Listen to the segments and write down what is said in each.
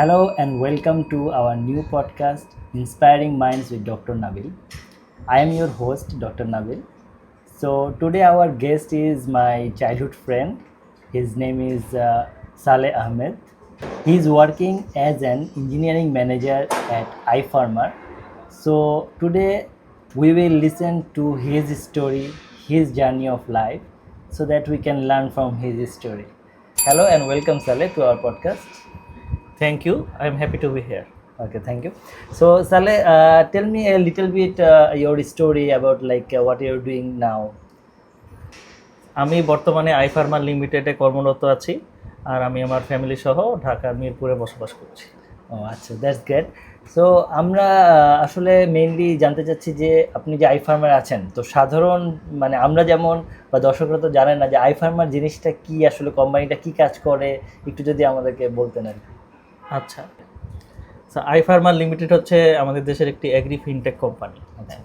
Hello and welcome to our new podcast, Inspiring Minds with Dr. Nabil. I am your host, Dr. Nabil. So, today our guest is my childhood friend. His name is Saleh Ahmed. He is working as an engineering manager at iFarmer. So, today we will listen to his story, his journey of life, so that we can learn from his story. Hello and welcome, Saleh, to our podcast. Thank you. I'm happy to be here. Okay, thank you. So, Saleh, tell me a little bit your story about what you're doing now. আমি বর্তমানে আইফার্মার লিমিটেডে কর্মরত আছি আর আমি আমার family সহ ঢাকার মিরপুরে বসবাস করছি। ও আচ্ছা, দ্যাটস গ্রেট। সো আমরা আসলে মেইনলি জানতে চাচ্ছি যে আপনি যে আইফার্মার আছেন, তো সাধারণ মানে আমরা যেমন বা দর্শকরা তো জানেন না যে আইফার্মার জিনিসটা কি, আসলে কোম্পানিটা কি কাজ করে, একটু যদি আমাদেরকে বলতেন আর কি। আচ্ছা, আইফার্মার লিমিটেড হচ্ছে আমাদের দেশের একটি অ্যাগ্রি ফিনটেক কোম্পানি। আচ্ছা,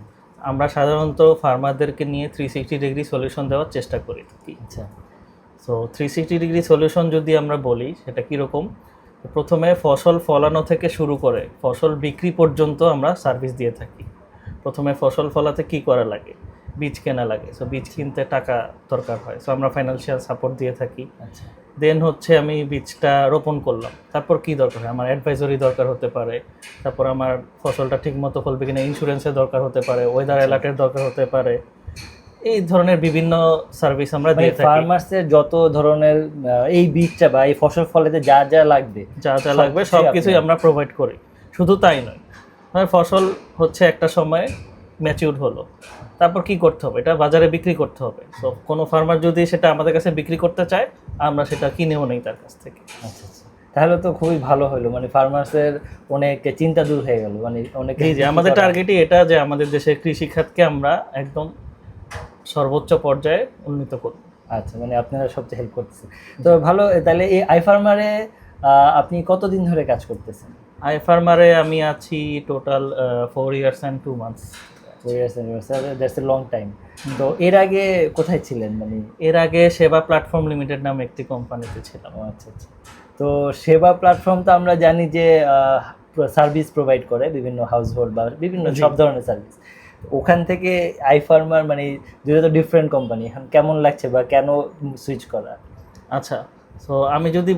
আমরা সাধারণত ফার্মারদেরকে নিয়ে 360 ডিগ্রি সলিউশন দেওয়ার চেষ্টা করি থাকি। আচ্ছা, সো 360 ডিগ্রি সলিউশন যদি আমরা বলি সেটা কীরকম, প্রথমে ফসল ফলানো থেকে শুরু করে ফসল বিক্রি পর্যন্ত আমরা সার্ভিস দিয়ে থাকি। প্রথমে ফসল ফলাতে কি করা লাগে, বীজ কেনা লাগে, সো বীজ কিনতে টাকা দরকার হয়, সো আমরা ফাইন্যান্সিয়াল সাপোর্ট দিয়ে থাকি। আচ্ছা, দেন হচ্ছে আমি বীজটা রোপণ করলাম, তারপর কি দরকার হয়, আমার অ্যাডভাইজরি দরকার হতে পারে, তারপর আমার ফসলটা ঠিকমতো ফলবে কিনা ইন্স্যুরেন্সের দরকার হতে পারে, ওয়েদার অ্যালার্টের দরকার হতে পারে, এই ধরনের বিভিন্ন সার্ভিস আমরা দিয়ে থাকি। ফার্মার্সের যত ধরনের এই বীজটা বা এই ফসল ফলাতে যা যা লাগবে সব কিছুই আমরা প্রোভাইড করি। শুধু তাই নয়, ফসল হচ্ছে একটা সময় ম্যাচিউর হলো, তারপর কি করতে হবে, এটা বাজারে বিক্রি করতে হবে। সো কোনো ফার্মার যদি সেটা আমাদের কাছে বিক্রি করতে চায়, আমরা সেটা কিনেও নেই তার কাছ থেকে। আচ্ছা আচ্ছা, তাহলে তো খুবই ভালো হলো, মানে ফার্মার্সের অনেক চিন্তা দূর হয়ে গেল, মানে অনেক। জি, আমাদের টার্গেটই এটা যে আমাদের দেশের কৃষি খাতকে আমরা একদম সর্বোচ্চ পর্যায়ে উন্নীত করব। আচ্ছা, মানে আপনারা সবচেয়ে হেল্প করতেছেন, তো ভালো। তাহলে এই আইফার্মারে আপনি কতদিন ধরে কাজ করতেছেন? আইফার্মারে আমি আছি total 4 years and 2 months। 4 years and that's a long time. তো এর আগে কোথায় ছিলেন? মানে এর আগে সেবা প্ল্যাটফর্ম লিমিটেড নামে একটি কোম্পানিতে ছিলাম। আচ্ছা আচ্ছা, তো সেবা প্ল্যাটফর্ম তো আমরা জানি যে সার্ভিস প্রোভাইড করে বিভিন্ন হাউস হোল্ড বা বিভিন্ন সব ধরনের সার্ভিস। ওখান থেকে আইফার্মার মানে দুটো তো ডিফারেন্ট কোম্পানি, এখন কেমন লাগছে বা কেন সুইচ করা? আচ্ছা, সো আমি যদি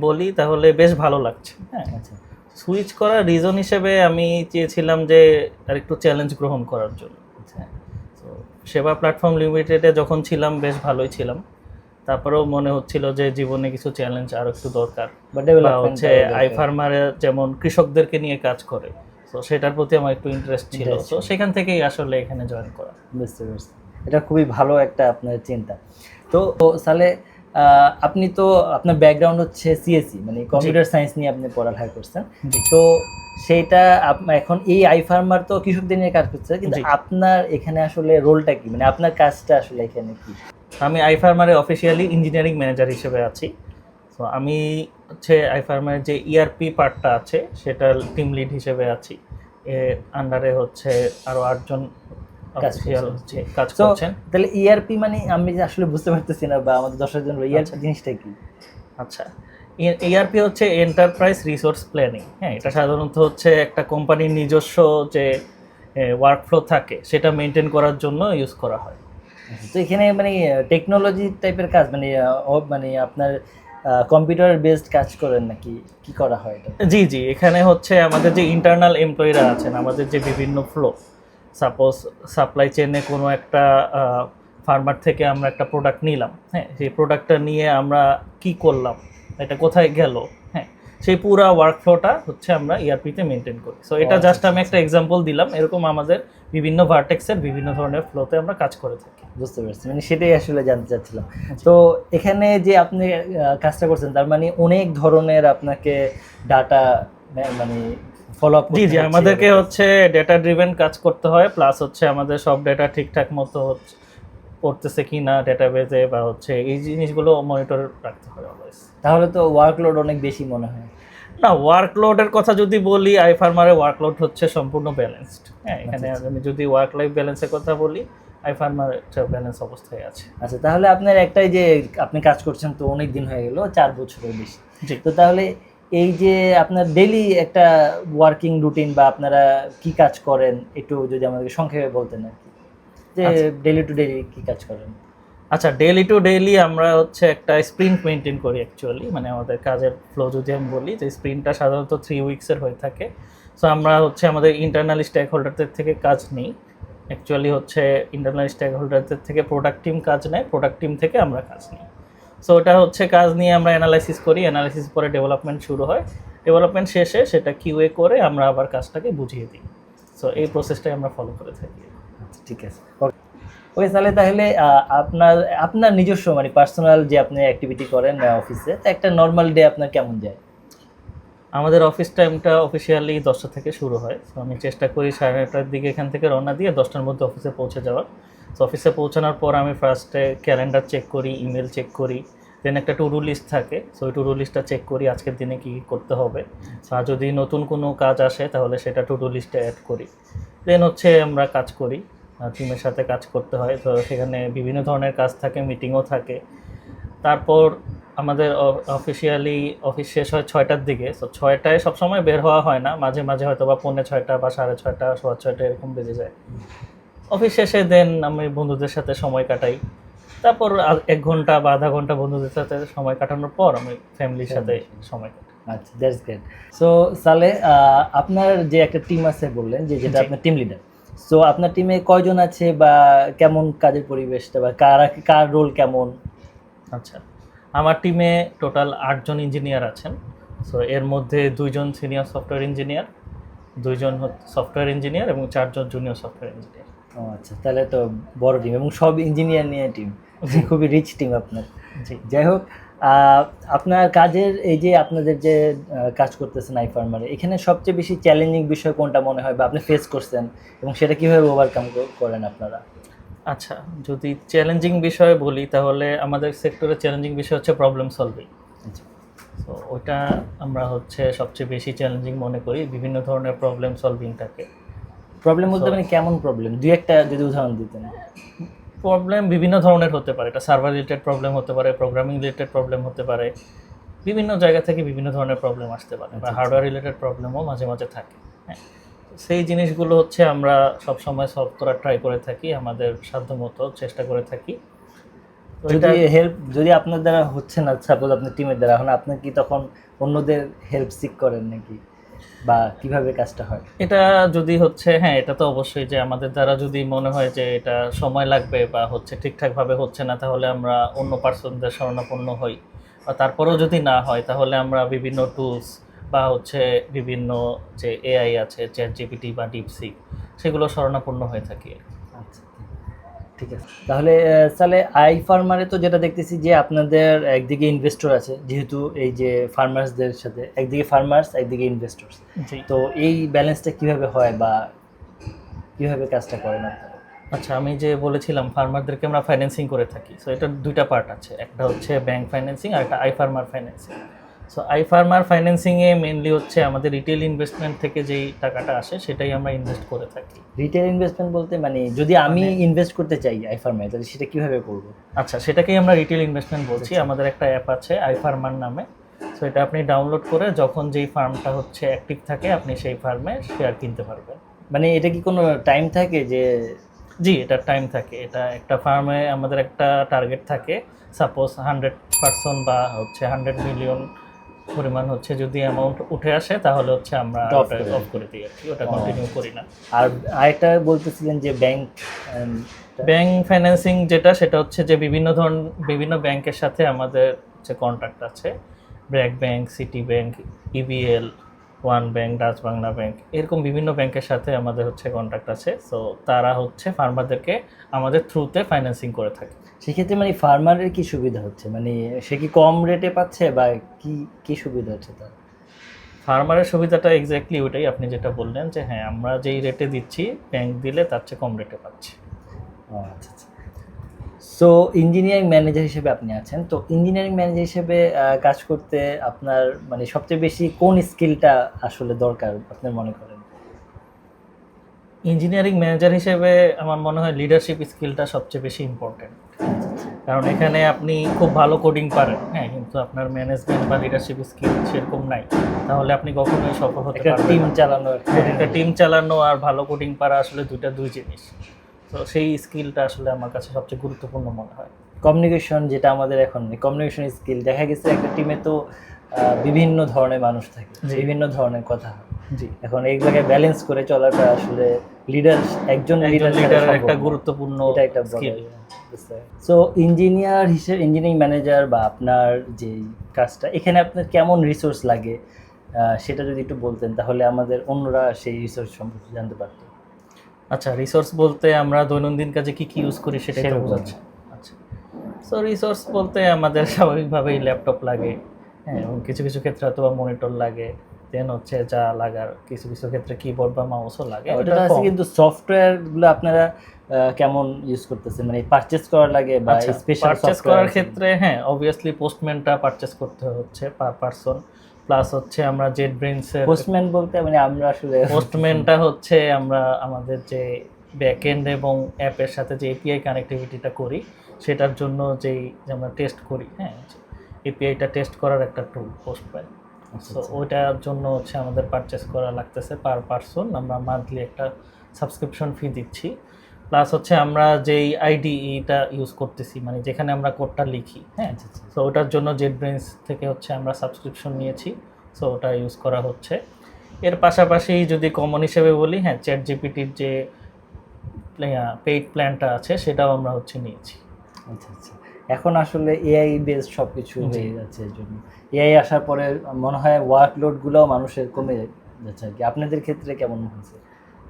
বলি তাহলে বেশ ভালো লাগছে। হ্যাঁ, আচ্ছা, সুইচ করার রিজন হিসেবে আমি চেয়েছিলাম যে আর একটু চ্যালেঞ্জ গ্রহণ করার জন্য। আচ্ছা, তো সেবা প্ল্যাটফর্ম লিমিটেডে যখন ছিলাম বেশ ভালোই ছিলাম, তারপরেও মনে হচ্ছিল যে জীবনে কিছু চ্যালেঞ্জ আর একটু দরকার, বা হচ্ছে আইফার্মারে যেমন কৃষকদেরকে নিয়ে কাজ করে, তো সেটার প্রতি আমার একটু ইন্টারেস্ট ছিল, তো সেখান থেকেই আসলে এখানে জয়েন করা। বুঝতে পারছি, এটা খুবই ভালো একটা আপনার চিন্তা। তো সালে আপনি তো আপনার ব্যাকগ্রাউন্ড হচ্ছে সিএসসি, মানে কম্পিউটার সায়েন্স নিয়ে আপনি পড়ালেখা করছেন, তো সেইটা এখন এই আইফার্মার তো কৃষকদের নিয়ে কাজ করছে, কিন্তু আপনার এখানে আসলে রোলটা কি, মানে আপনার কাজটা আসলে এখানে কি? আমি আইফার্মারে অফিসিয়ালি ইঞ্জিনিয়ারিং ম্যানেজার হিসেবে আছি। তো আমি হচ্ছে আইফার্মারের যে ইআরপি পার্টটা আছে সেটার টিম লিড হিসেবে আছি। এর আন্ডারে হচ্ছে আরও 8 জন কাজ করছেন। তাহলে ইআরপি মানে আমি আসলে বুঝতে পারতেছি না, বা আমাদের 10 জন ইআরপি জিনিসটা কি? আচ্ছা, ইআরপি হচ্ছে এন্টারপ্রাইজ রিসোর্স প্ল্যানিং। হ্যাঁ, এটা সাধারণত হচ্ছে একটা কোম্পানির নিজস্ব যে ওয়ার্কফ্লো থাকে সেটা মেনটেন করার জন্য ইউজ করা হয়। তো এখানে মানে টেকনোলজি টাইপের কাজ, মানে মানে আপনার কম্পিউটার বেসড কাজ করেন নাকি কি করা হয় এটা? জি জি, এখানে হচ্ছে আমাদের যে ইন্টারনাল এমপ্লয়িরা আছেন, আমাদের যে বিভিন্ন ফ্লো, সাপোজ সাপ্লাই চেনে কোনো একটা ফার্মার থেকে আমরা একটা প্রোডাক্ট নিলাম, হ্যাঁ, সেই প্রোডাক্টটা নিয়ে আমরা কি করলাম, এটা কোথায় গেল, হ্যাঁ, সেই পুরো ওয়ার্কফ্লোটা হচ্ছে আমরা ইআরপিতে মেনটেন করি। সো এটা জাস্ট আমি একটা এক্সাম্পল দিলাম, এরকম আমাদের বিভিন্ন ভার্টেক্সের বিভিন্ন ধরনের ফ্লোতে আমরা কাজ করে থাকি। বুঝতে পারছি, মানে সেটাই আসলে জানতে চাচ্ছিলাম। তো এখানে যে আপনি কাজটা করছেন, তার মানে অনেক ধরনের আপনাকে ডাটা মানে ফলো আপ। জি জি, আমাদেরকে হচ্ছে ডেটা ড্রিভেন কাজ করতে হয়, প্লাস হচ্ছে আমাদের সব ডেটা ঠিকঠাক মতো হচ্ছে পড়তেছে কি না ডেটাবেজে, বা হচ্ছে এই জিনিসগুলো মনিটর রাখতে হয় অলওয়েজ। তাহলে তো ওয়ার্কলোড অনেক বেশি মনে হয়? না, ওয়ার্কলোডের কথা যদি বলি, আইফার্মারের ওয়ার্কলোড হচ্ছে সম্পূর্ণ ব্যালেন্সড। হ্যাঁ, এখানে আমি যদি ওয়ার্ক লাইফ ব্যালেন্সের কথা বলি, আইফার্মার একটা ব্যালেন্স অবস্থায় আছে। আচ্ছা, তাহলে আপনার একটাই যে আপনি কাজ করছেন তো অনেক দিন হয়ে গেল, 4 বছরের বেশি। জি, তো তাহলে এই যে আপনার ডেইলি একটা ওয়ার্কিং রুটিন বা আপনারা কি কাজ করেন একটু যদি আমাদেরকে সংক্ষেপে বলতেন আর কি, যে আচ্ছা। ডেইলি টু ডেইলি কি কাজ করেন? আচ্ছা, ডেইলি টু ডেইলি আমরা হচ্ছে একটা স্প্রিন্ট মেনটেন করি অ্যাকচুয়ালি, মানে আমাদের কাজের ফ্লো যদি আমি বলি, যে স্প্রিন্টটা সাধারণত 3 উইকসের হয়ে থাকে। সো আমরা হচ্ছে আমাদের ইন্টারনাল স্টেক হোল্ডারদের থেকে কাজ নিই। অ্যাকচুয়ালি হচ্ছে ইন্টারনাল স্টেক হোল্ডারদের থেকে প্রোডাক্ট টিম কাজ নেয়, প্রোডাক্ট টিম থেকে আমরা কাজ নিই। সো ওটা হচ্ছে কাজ নিয়ে আমরা অ্যানালাইসিস করি, অ্যানালাইসিস পরে ডেভেলপমেন্ট শুরু হয়, ডেভেলপমেন্ট শেষে সেটা কিউএ করে আমরা আবার কাজটাকে বুঝিয়ে দিই। সো এই প্রসেসটাই আমরা ফলো করে থাকি। আচ্ছা, ঠিক আছে, ওকে তাহলে তাহলে আপনার আপনার নিজস্ব মানে পার্সোনাল যে আপনি অ্যাক্টিভিটি করেন অফিসে, তো একটা নর্মাল ডে আপনার কেমন যায়? আমাদের অফিস টাইমটা অফিসিয়ালি 10টা থেকে শুরু হয়। সো আমি চেষ্টা করি 9:30টার দিকে এখান থেকে রওনা দিয়ে 10টার মধ্যে অফিসে পৌঁছে যাওয়ার। সো অফিসে পৌঁছানোর পর আমি ফার্স্টে ক্যালেন্ডার চেক করি, ইমেল চেক করি, দেন একটা টু ডু লিস্ট থাকে। সো ওই টু ডু লিস্টটা চেক করি আজকের দিনে কী কী করতে হবে। আর যদি নতুন কোনো কাজ আসে তাহলে সেটা টু ডু লিস্টে অ্যাড করি। দেন হচ্ছে আমরা কাজ করি, টিমের সাথে কাজ করতে হয়। তো সেখানে বিভিন্ন ধরনের কাজ থাকে, মিটিংও থাকে। তারপর আমাদের অফিসিয়ালি অফিস শেষ হয় 6টার দিকে। সো 6টায় সবসময় বের হওয়া হয় না, মাঝে মাঝে হয়তো বা 6:45 বা 6:30, 6:15 এরকম বেজে যায়। অফিস শেষে দেন আমি বন্ধুদের সাথে সময় কাটাই। তারপর 1 ঘন্টা বা আধা ঘন্টা বন্ধুদের সাথে সময় কাটানোর পর আমি ফ্যামিলির সাথে সময় কাটাই। আচ্ছা, দ্যাটস গ্রেট। সো সালে, আপনার যে একটা টিম আছে বললেন যে যেটা জি। আপনার টিম লিডার, সো আপনার টিমে কয়জন আছে বা কেমন কাজের পরিবেশটা বা কার রোল কেমন? আচ্ছা, আমার টিমে টোটাল 8 জন ইঞ্জিনিয়ার আছেন। সো এর মধ্যে 2 জন সিনিয়র সফটওয়্যার ইঞ্জিনিয়ার, 2 জন সফটওয়্যার ইঞ্জিনিয়ার এবং 4 জন জুনিয়র সফটওয়্যার ইঞ্জিনিয়ার। ও আচ্ছা, তাহলে তো বড় টিম এবং সব ইঞ্জিনিয়ার নিয়ে টিম, খুবই রিচ টিম আপনার। জি। যাই হোক, আপনার কাজের এই যে আপনাদের যে কাজ করতেছেন আইফার্মারে, এখানে সবচেয়ে বেশি চ্যালেঞ্জিং বিষয় কোনটা মনে হয় বা আপনি ফেস করছেন এবং সেটা কিভাবে ওভারকাম করেন আপনারা? আচ্ছা, যদি চ্যালেঞ্জিং বিষয় বলি তাহলে আমাদের সেক্টরে চ্যালেঞ্জিং বিষয় হচ্ছে প্রবলেম সলভিং। আচ্ছা, তো ওইটা আমরা হচ্ছে সবচেয়ে বেশি চ্যালেঞ্জিং মনে করি, বিভিন্ন ধরনের প্রবলেম সলভিং থাকে। প্রবলেম বলতে So- মানে কেমন প্রবলেম, দুই একটা যদি উদাহরণ দিতেন। প্রবলেম বিভিন্ন ধরনের হতে পারে, এটা সার্ভার রিলেটেড প্রবলেম হতে পারে, প্রোগ্রামিং রিলেটেড প্রবলেম হতে পারে, বিভিন্ন জায়গা থেকে বিভিন্ন ধরনের প্রবলেম আসতে পারে, বা আচ্ছা, হার্ডওয়্যার রিলেটেড প্রবলেমও মাঝে মাঝে থাকে। হ্যাঁ, সেই জিনিসগুলো হচ্ছে আমরা সবসময় সলভ করার ট্রাই করে থাকি, আমাদের সাধ্যমতো চেষ্টা করে থাকি। তো যদি এটা- হেল্প যদি আপনার দ্বারা হচ্ছে না, সাপোজ আপনার টিমের দ্বারা, এখন আপনি কি তখন অন্যদের হেল্প সিক করেন নাকি, বা কিভাবে কাজটা হয়? এটা যদি হচ্ছে, হ্যাঁ এটা তো অবশ্যই, যে আমাদের দ্বারা যদি মনে হয় যে এটা সময় লাগবে বা হচ্ছে ঠিকঠাকভাবে হচ্ছে না, তাহলে আমরা অন্য পার্সনদের শরণাপন্ন হই। বা তারপরেও যদি না হয় তাহলে আমরা বিভিন্ন টুলস বা হচ্ছে বিভিন্ন যে এআই আছে, চ্যাট জিপিটি বা ডিপসিক, সেগুলো শরণাপন্ন হয়ে থাকি। আচ্ছা, ঠিক আছে। তাহলে তাহলে আই ফার্মারে তো যেটা দেখতেছি যে আপনাদের একদিকে ইনভেস্টর আছে, যেহেতু এই যে ফার্মার্সদের সাথে, একদিকে ফার্মার্স একদিকে ইনভেস্টরস, জি। তো এই ব্যালেন্সটা কিভাবে হয় বা কিভাবে কাজটা করেন আপনারা? আচ্ছা, আমি যে বলেছিলাম ফার্মারদেরকে আমরা ফাইন্যান্সিং করে থাকি। সো এটার দুইটা পার্ট আছে, একটা হচ্ছে ব্যাংক ফাইন্যান্সিং আর একটা iFarmer financing. So iFarmer ফাইন্যান্সিংয়ে মেনলি হচ্ছে আমাদের রিটেল ইনভেস্টমেন্ট থেকে যেই টাকাটা আসে সেটাই আমরা ইনভেস্ট করে থাকি। রিটেল ইনভেস্টমেন্ট বলতে মানে যদি আমি মানে- ইনভেস্ট করতে চাই আই ফার্মায়, তাহলে সেটা কিভাবে করব? আচ্ছা, সেটাকেই আমরা রিটেল ইনভেস্টমেন্ট বলছি। আচ্ছা। আমাদের একটা অ্যাপ আছে আই ফার্মার নামে। সো এটা আপনি ডাউনলোড করে যখন যেই ফার্মটা হচ্ছে অ্যাক্টিভ থাকে আপনি সেই ফার্মে শেয়ার কিনতে পারবেন। মানে এটা কি কোনো টাইম থাকে যে? জি, এটা টাইম থাকে। এটা একটা ফার্মে আমাদের একটা টার্গেট থাকে। সাপোজ 100% বা হচ্ছে 100 মিলিয়ন পরিমাণ হচ্ছে যদি অ্যামাউন্ট উঠে আসে তাহলে হচ্ছে আমরা ওটা off ওটা করে অফ করে দিই আর কি, ওটা ও, কন্টিনিউ করি না। আর আরেকটা বলতেছিলেন যে ব্যাংক, ব্যাংক ফাইন্যান্সিং যেটা, সেটা হচ্ছে যে বিভিন্ন ব্যাংকের সাথে আমাদের হচ্ছে কন্ট্রাক্ট আছে। BRAC bank, city bank, EBL, one bank, Dutch Bangla bank, এরকম বিভিন্ন ব্যাংকের সাথে আমাদের হচ্ছে কন্ট্রাক্ট আছে। সো তারা হচ্ছে ফার্মারদেরকে আমাদের থ্রুতে ফাইন্যান্সিং করে থাকে। সেক্ষেত্রে মানে ফার্মারের কি সুবিধা হচ্ছে, মানে সে কি কম রেটে পাচ্ছে বা কি কি সুবিধা হচ্ছে তার? ফার্মারের সুবিধাটা এক্স্যাক্টলি ওইটাই আপনি যেটা বললেন, যে হ্যাঁ আমরা যেই রেটে দিচ্ছি ব্যাংক দিলে তার চেয়ে কম রেটে পাচ্ছি। ও আচ্ছা আচ্ছা। সো ইঞ্জিনিয়ারিং ম্যানেজার হিসেবে আপনি আছেন, তো ইঞ্জিনিয়ারিং ম্যানেজার হিসেবে কাজ করতে আপনার মানে সবচেয়ে বেশি কোন স্কিলটা আসলে দরকার আপনি মনে করেন? ইঞ্জিনিয়ারিং ম্যানেজার হিসেবে আমার মনে হয় লিডারশিপ স্কিলটা সবচেয়ে বেশি ইম্পর্টেন্ট। কারণ এখানে আপনি খুব ভালো কোডিং পারেন, হ্যাঁ, কিন্তু আপনার ম্যানেজমেন্ট বা লিডারশিপ স্কিল সেরকম নাই, তাহলে আপনি কখনোই সফল হতে একটা পারবেন টিম না। চালানো একটা টিম চালানো আর ভালো কোডিং পারা আসলে দুই জিনিস। তো সেই স্কিলটা আসলে আমার কাছে সবচেয়ে গুরুত্বপূর্ণ মনে হয়। কমিউনিকেশন, যেটা আমাদের এখন কমিউনিকেশন স্কিল, দেখা গেছে একটা টিমে তো বিভিন্ন ধরনের মানুষ থাকে, জি। বিভিন্ন ধরনের কথা হয়। জি, এখন এইগুলোকে ব্যালেন্স করে চলাটা আসলে লিডার, একজন লিডারের একটা গুরুত্বপূর্ণ এটা একটা স্কিল। সো ইঞ্জিনিয়ার হিসেবে, ইঞ্জিনিয়ারিং ম্যানেজার বা আপনার যে কাজটা, এখানে আপনার কেমন রিসোর্স লাগে সেটা যদি একটু বলতেন, তাহলে আমাদের অন্যরা সেই রিসোর্স সম্পর্কে জানতে পারতো। আচ্ছা, রিসোর্স বলতে আমরা দৈনন্দিন কাজে কি কি ইউজ করি সেটাই তো সেরকম। বোঝাচ্ছে। আচ্ছা, সো রিসোর্স বলতে আমাদের স্বাভাবিকভাবেই ল্যাপটপ লাগে, হ্যাঁ, এবং কিছু কিছু ক্ষেত্রে হয়তো মনিটর লাগে, দেন হচ্ছে যা লাগার কিছু কিছু ক্ষেত্রে কিবোর্ড বা মাউসও লাগে। ওটা আছে, কিন্তু সফটওয়্যার গুলো আপনারা কেমন ইউজ করতেছেন, মানে পারচেজ করা লাগে বা স্পেশাল পারচেজ করার ক্ষেত্রে হ্যাঁ, অবভিয়াসলি পোস্টম্যানটা পারচেজ করতে হচ্ছে পার পারসন, প্লাস হচ্ছে আমরা জেট ব্রেইনসের পোস্টম্যান বলতে মানে আমরা আসলে পোস্টম্যানটা হচ্ছে আমরা আমাদের যে ব্যাকএন্ড এবং অ্যাপের সাথে যে এপিআই কানেক্টিভিটিটা করি সেটার জন্য যেই যে আমরা টেস্ট করি, হ্যাঁ, এপিআইটা টেস্ট করার একটা টুল পোস্টম্যান। সো ওইটার জন্য হচ্ছে আমাদের পারচেস করা লাগতেছে পার পারসন, আমরা মান্থলি একটা সাবস্ক্রিপশন ফি দিচ্ছি, প্লাস হচ্ছে আমরা যেই আইডিটা ইউজ করতেছি মানে যেখানে আমরা কোডটা লিখি, হ্যাঁ, সো ওটার জন্য জেটব্রেইনস থেকে হচ্ছে আমরা সাবস্ক্রিপশন নিয়েছি, সো ওটা ইউজ করা হচ্ছে। এর পাশাপাশি যদি কমন হিসেবে বলি, হ্যাঁ, চ্যাট জিপিটির যে পেইড প্ল্যানটা আছে সেটাও আমরা হচ্ছে নিয়েছি। আচ্ছা আচ্ছা, এখন আসলে এআই বেসড সব কিছু হয়ে যাচ্ছে, এর জন্য এআই আসার পরে মনে হয় ওয়ার্কলোডগুলোও মানুষের কমে যাচ্ছে আর কি। আপনাদের ক্ষেত্রে কেমন হয়েছে?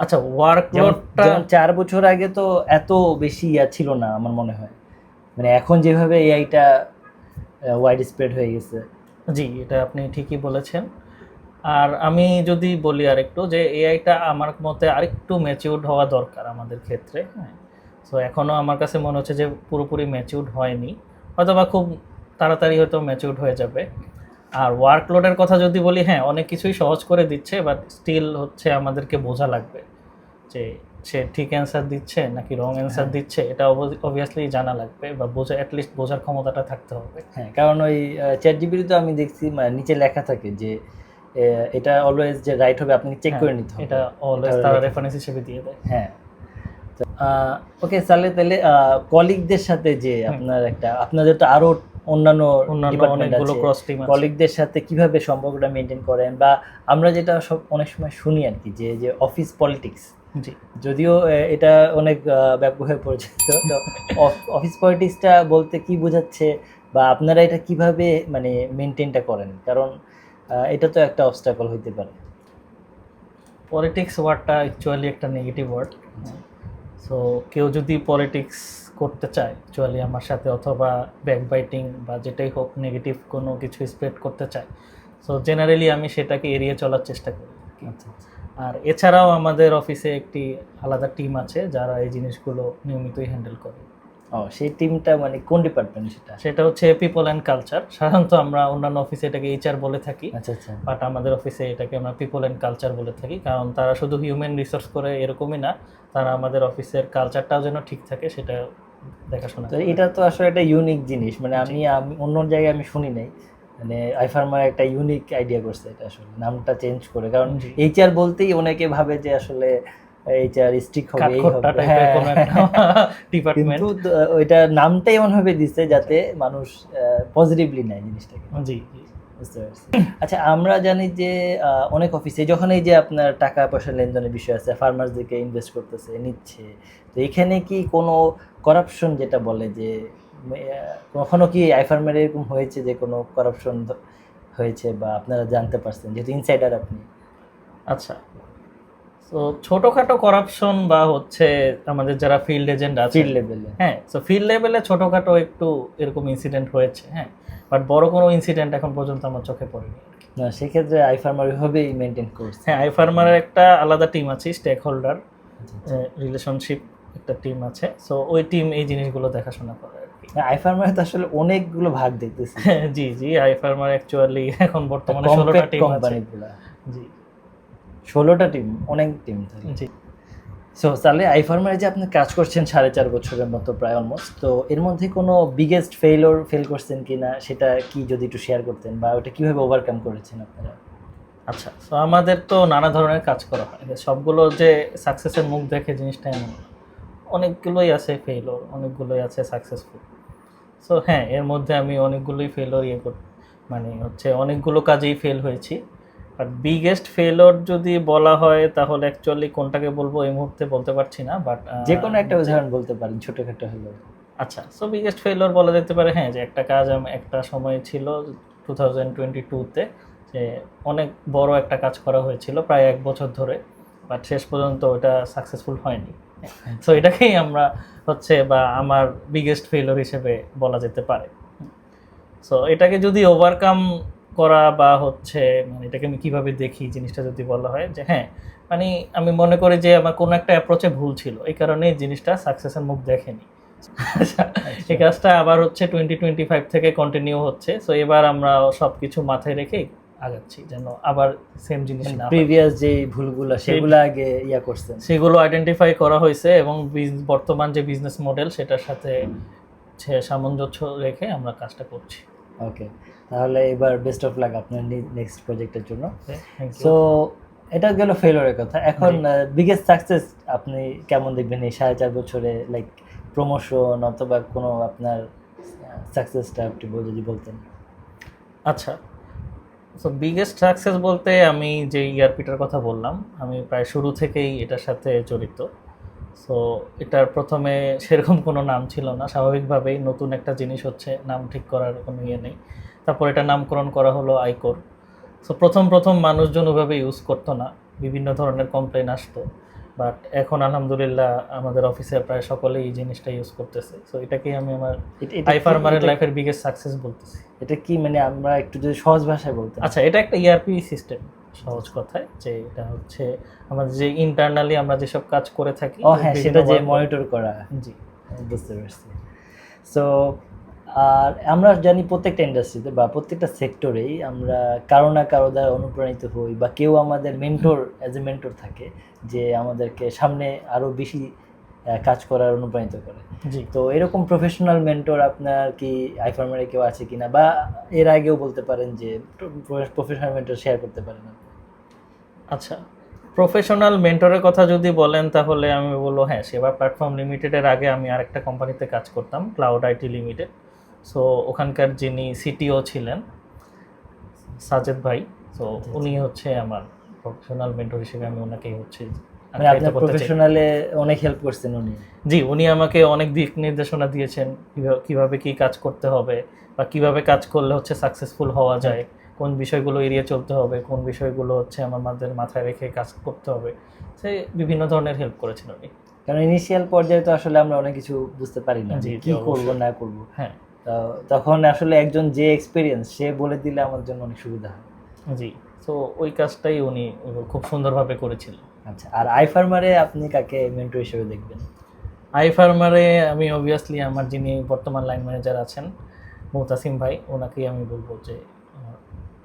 আচ্ছা, ওয়ার্কলোডটা 4 বছর আগে তো এত বেশি ছিল না আমার মনে হয়, মানে এখন যেভাবে এআইটা ওয়াইড স্প্রেড হয়ে গেছে। জি, এটা আপনি ঠিকই বলেছেন। আর আমি যদি বলি আরেকটু যে এআইটা আমার মতে আরেকটু ম্যাচিউরড হওয়া দরকার আমাদের ক্ষেত্রে, হ্যাঁ, সো এখনও আমার কাছে মনে হচ্ছে যে পুরোপুরি ম্যাচিউরড হয়নি, হয়তো বা খুব তাড়াতাড়ি হয়তো ম্যাচিউরড হয়ে যাবে। আর ওয়ার্কলোডের কথা যদি বলি, হ্যাঁ, অনেক কিছুই সহজ করে দিচ্ছে, বাট স্টিল হচ্ছে আমাদেরকে বোঝা লাগবে যে সে ঠিক অ্যান্সার দিচ্ছে নাকি রং অ্যান্সার দিচ্ছে, এটা অবভিয়াসলি জানা লাগবে বা অ্যাটলিস্ট বোঝার ক্ষমতাটা থাকতে হবে। হ্যাঁ, কারণ ওই চ্যাট জিপিটি তো আমি দেখছি মানে নিচে লেখা থাকে যে এটা অলওয়েজ যে রাইট হবে, আপনি চেক করে নিতে হবে, এটা অলওয়েজ তারা রেফারেন্স হিসেবে দিয়ে দেয়। হ্যাঁ। ওকে, তাহলে কলিগদের সাথে যে আপনাদের তো আরো অন্যান্য অনেকগুলো ক্রস টিম আছে, কলিগদের সাথে কিভাবে সম্পর্কটা মেনটেন করেন, বা আমরা যেটা সব অনেক সময় শুনি আর কি, যে অফিস পলিটিক্স, জি, যদিও এটা অনেক ব্যাপক হয়ে পড়েছে, তো অফিস পলিটিক্সটা বলতে কি বোঝাচ্ছে, বা আপনারা এটা কিভাবে মানে মেনটেনটা করেন, কারণ এটা তো একটা অবস্টাকল হইতে পারে। পলিটিক্স ওয়ার্ডটা অ্যাকচুয়ালি একটা নেগেটিভ ওয়ার্ড। সো কেউ যদি পলিটিক্স করতে চায় অ্যাকচুয়ালি আমার সাথে, অথবা ব্যাকবাইটিং বা যেটাই হোক নেগেটিভ কোনো কিছু স্প্রেড করতে চায়, সো জেনারেলি আমি সেটাকে এড়িয়ে চলার চেষ্টা করি। আচ্ছা, আর এছাড়াও আমাদের অফিসে একটি আলাদা টিম আছে যারা এই জিনিসগুলো নিয়মিতই হ্যান্ডেল করে। সেই টিমটা মানে কোন ডিপার্টমেন্ট সেটা হচ্ছে পিপল অ্যান্ড কালচার। সাধারণত আমরা অন্যান্য অফিসে এটাকে এইচআর বলে থাকি, আচ্ছা আচ্ছা, বাট আমাদের অফিসে এটাকে আমরা পিপল অ্যান্ড কালচার বলে থাকি, কারণ তারা শুধু হিউম্যান রিসোর্স করে এরকমই না, তারা আমাদের অফিসের কালচারটাও যেন ঠিক থাকে সেটা দেখাশোনা তো এটা তো আসলে একটা ইউনিক জিনিস, মানে আমি অন্য জায়গায় আমি শুনি নাই, মানে আইফার্মার একটা ইউনিক আইডিয়া করছে এটা, আসলে নামটা চেঞ্জ করে, কারণ এইচআর বলতেই অনেকে ভাবে যে আসলে এইচআর স্ট্রিক হবে, এই হবে, হ্যাঁ, ডিপার্টমেন্ট, কিন্তু ওইটা নামটাই এমন ভাবে দিচ্ছে যাতে মানুষ পজিটিভলি নেয় জিনিসটাকে। জি, বুঝতে পারছি। আচ্ছা, আমরা জানি যে অনেক অফিসে যখন এই যে আপনার টাকা পয়সা লেনদেনের বিষয় আছে, ফার্মারদেরকে ইনভেস্ট করতেছে, নিচ্ছে, তো এখানে কি কোনো করাপশন, যেটা বলে যে কখনো কি আইফার্মের এরকম হয়েছে যে কোনো করাপশন হয়েছে, বা আপনারা জানতে পারছেন যেহেতু ইনসাইডার আপনি? আচ্ছা, তো ছোটোখাটো করাপশন বা হচ্ছে আমাদের যারা ফিল্ড এজেন্ট আছে ফিল্ড লেভেলে, হ্যাঁ, তো ফিল্ড লেভেলে ছোটোখাটো একটু এরকম ইনসিডেন্ট হয়েছে, হ্যাঁ, বাট বড় কোনো ইনসিডেন্ট এখন পর্যন্ত আমার চোখে পড়েনি। না, সেক্ষেত্রে আইফার্মার ওইভাবেই মেনটেন করছে। হ্যাঁ, আইফার্মারের একটা আলাদা টিম আছে, স্টেক হোল্ডার রিলেশনশিপ একটা টিম আছে, সো ওই টিম এই জিনিসগুলো দেখাশোনা করে আর কি। আইফার্মার তো আসলে অনেকগুলো ভাগ দেখতেছি। জি জি, আইফার্মার অ্যাকচুয়ালি এখন বর্তমানে 16টা টিম আছে। কোম্পানিগুলো, জি, 16টা টিম, অনেক টিম থাকে। জি। সো তাহলে আইফার্মারে যে আপনি কাজ করছেন 4.5 বছরের মতো প্রায় অলমোস্ট, তো এর মধ্যে কোনো বিগেস্ট ফেল করছেন কিনা সেটা কি যদি একটু শেয়ার করতেন, বা ওটা কিভাবে ওভারকাম করেছেন আপনারা? আচ্ছা, তো আমাদের তো নানা ধরনের কাজ করা হয়, সবগুলো যে সাকসেসের মুখ দেখে জিনিসটা এমন না। অনেকগুলোই আছে ফেইলর, অনেকগুলোই আছে সাকসেসফুল। সো হ্যাঁ, এর মধ্যে আমি অনেকগুলোই ফেইলর মানে হচ্ছে অনেকগুলো কাজেই ফেল হয়েছি। বাট বিগেস্ট ফেইলর যদি বলা হয় তাহলে অ্যাকচুয়ালি কোনটাকে বলবো এই মুহূর্তে বলতে পারছি না, বাট যে কোনো একটা উদাহরণ বলতে পারেন, ছোটখাটো হলো। আচ্ছা, সো বিগেস্ট ফেইলর বলা যেতে পারে হ্যাঁ, যে একটা কাজ একটা সময় ছিল 2022-তে, যে অনেক বড় একটা কাজ করা হয়েছিল প্রায় 1 বছর ধরে, বাট শেষ পর্যন্ত ওটা সাকসেসফুল হয়নি। সো এটাকেই আমরা হচ্ছে বা আমার বিগেস্ট ফেইলর হিসেবে বলা যেতে পারে। সো এটাকে যদি ওভারকাম করা বা হচ্ছে মানে এটাকে আমি কীভাবে দেখি জিনিসটা যদি বলা হয়, যে হ্যাঁ মানে আমি মনে করি যে আমার কোনো একটা অ্যাপ্রোচে ভুল ছিল, এই কারণেই জিনিসটা সাকসেসের মুখ দেখেনি। এই কাজটা আবার হচ্ছে 2025 থেকে কন্টিনিউ হচ্ছে। সো এবার আমরা সব কিছু মাথায় রেখেই আগাচ্ছি যেন আবার সেম জিনিস না হয়। প্রিভিয়াস যে ভুলগুলো সেগুলো আগে করছেন, সেগুলো আইডেন্টিফাই করা হয়েছে এবং বর্তমান যে বিজনেস মডেল সেটার সাথে সামঞ্জস্য রেখে আমরা কাজটা করছি। ওকে, তাহলে এবার বেস্ট অফ লাক আপনার নেক্সট প্রজেক্টের জন্য। সো সো এটা গেল ফেলোরের কথা। এখন বিগেস্ট সাকসেস আপনি কেমন দেখবেন এই 4.5 বছরে, লাইক প্রমোশন অথবা কোনো আপনার সাকসেসটা একটু যদি বলতেন। আচ্ছা, সো বিগেস্ট সাকসেস বলতে আমি যে ইআরপিটার কথা বললাম, আমি প্রায় শুরু থেকেই এটার সাথে জড়িত। সো এটার প্রথমে সেরকম কোনো নাম ছিল না, স্বাভাবিকভাবেই নতুন একটা জিনিস হচ্ছে, নাম ঠিক করার কোনো ইয়ে নেই। তারপর এটা নামকরণ করা হলো আইকোর। সো প্রথম মানুষজন ওভাবে ইউজ করতো না, বিভিন্ন ধরনের কমপ্লেন আসতো, বাট এখন আলহামদুলিল্লাহ আমাদের অফিসে প্রায় সকলেই এই জিনিসটা ইউজ করতেছে। সো এটাকেই আমি আমার আইফার্মারের লাইফের বিগেস্ট সাকসেস বলতেছি। এটা কি মানে আমরা একটু যদি সহজ ভাষায় বলতেন। আচ্ছা, এটা একটা ইআরপি সিস্টেম, সহজ কথায়, যে এটা হচ্ছে আমাদের যে ইন্টারনালি আমরা যেসব কাজ করে থাকি, হ্যাঁ, সেটা যে মনিটর করা। জি, বুঝতে পারছি। সো আর আমরা জানি প্রত্যেকটা ইন্ডাস্ট্রিতে বা প্রত্যেকটা সেক্টরেই আমরা কারো না কারো দ্বারা অনুপ্রাণিত হই, বা কেউ আমাদের অ্যাজ এ মেন্টর থাকে যে আমাদেরকে সামনে আরও বেশি কাজ করার অনুপ্রাণিত করে। জি। তো এরকম প্রফেশনাল মেন্টর আপনার কি আইফার্মারে কেউ আছে কিনা, বা এর আগেও বলতে পারেন যে প্রফেশনাল মেন্টর শেয়ার করতে পারেন? আচ্ছা, প্রফেশনাল মেন্টরের কথা যদি বলেন তাহলে আমি বলবো হ্যাঁ, সেবা প্ল্যাটফর্ম লিমিটেডের আগে আমি আরেকটা কোম্পানিতে কাজ করতাম, ক্লাউড আইটি লিমিটেড। সো ওখানকার যিনি সিটিও ছিলেন সাজেদ ভাই, তো উনি হচ্ছে আমার প্রফেশনাল মেন্টর হিসেবে আমি ওনাকেই হচ্ছে মানে আপনার প্রফেশনালে অনেক হেল্প করছেন উনি? জি, উনি আমাকে অনেক দিক নির্দেশনা দিয়েছেন, কিভাবে কি কাজ করতে হবে বা কিভাবে কাজ করলে হচ্ছে সাকসেসফুল হওয়া যায়, কোন বিষয়গুলো এড়িয়ে চলতে হবে, কোন বিষয়গুলো হচ্ছে আমাদের মাথায় রেখে কাজ করতে হবে, সে বিভিন্ন ধরনের হেল্প করেছেন উনি। কারণ ইনিশিয়াল পর্যায়ে তো আসলে আমরা অনেক কিছু বুঝতে পারি না কি করবো না করবো। হ্যাঁ, তখন আসলে একজন যে এক্সপিরিয়েন্স সে বলে দিলে আমার জন্য অনেক সুবিধা হয়। জি, তো ওই কাজটাই উনি খুব সুন্দরভাবে করেছিলেন। আচ্ছা, আর আইফার্মারে আপনি কাকে মেন্টর হিসেবে দেখবেন? আইফার্মারে আমি অবভিয়াসলি আমার যিনি বর্তমান লাইন ম্যানেজার আছেন মুতাসিম ভাই, ওনাকেই আমি বলবো যে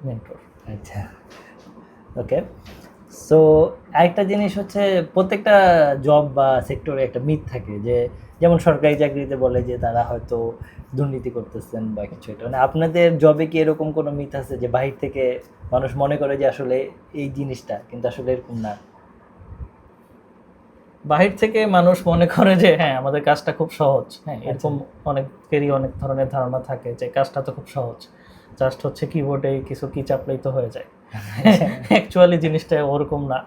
মেন্টর। আচ্ছা, ওকে। সো আরেকটা জিনিস হচ্ছে, প্রত্যেকটা জব বা সেক্টরে একটা মিথ থাকে, যে যেমন সরকারি চাকরিতে বলে যে তারা হয়তো দুর্নীতি করতেছেন বা কিছু একটা, মানে আপনাদের জবে কি এরকম কোনো মিথ আছে যে বাহির থেকে মানুষ মনে করে যে আসলে এই জিনিসটা, কিন্তু আসলে এরকম না? বাহির থেকে মানুষ মনে করে যে হ্যাঁ আমাদের কাজটা খুব সহজ, হ্যাঁ এরকম অনেকেরই অনেক ধরনের ধারণা থাকে যে কাজটা তো খুব সহজ, জাস্ট হচ্ছে কিবোর্ডে কিছু কি চাপলেই তো হয়ে যায়। অ্যাকচুয়ালি জিনিসটা ওরকম না,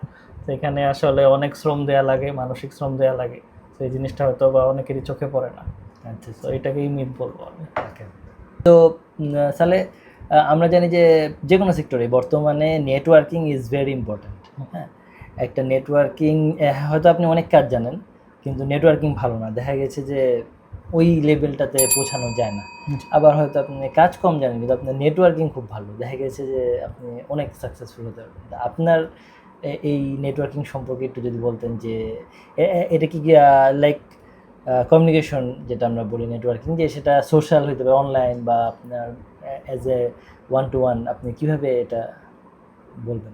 সেখানে আসলে অনেক শ্রম দেওয়া লাগে, মানসিক শ্রম দেওয়া লাগে, তো এই জিনিসটা হয়তো বা অনেকেরই চোখে পড়ে না। আচ্ছা, তো এটাকেই মিথ বলবো আমি। তো তাহলে আমরা জানি যে যে কোনো সেক্টরে বর্তমানে নেটওয়ার্কিং ইজ ভেরি ইম্পর্ট্যান্ট। হ্যাঁ, একটা নেটওয়ার্কিং, হয়তো আপনি অনেক কাজ জানেন কিন্তু নেটওয়ার্কিং ভালো না, দেখা গেছে যে ওই লেভেলটাতে পৌঁছানো যায় না। আবার হয়তো আপনি কাজ কম জানেন কিন্তু আপনার নেটওয়ার্কিং খুব ভালো, দেখা গেছে যে আপনি অনেক সাকসেসফুল হতে পারবেন। আপনার এই নেটওয়ার্কিং সম্পর্কে একটু যদি বলতেন, যে এটা কি লাইক কমিউনিকেশন যেটা আমরা বলি নেটওয়ার্কিং, যে সেটা সোশ্যাল হতে পারে, অনলাইন, বা আপনার as a one to one, আপনি কীভাবে এটা বলবেন?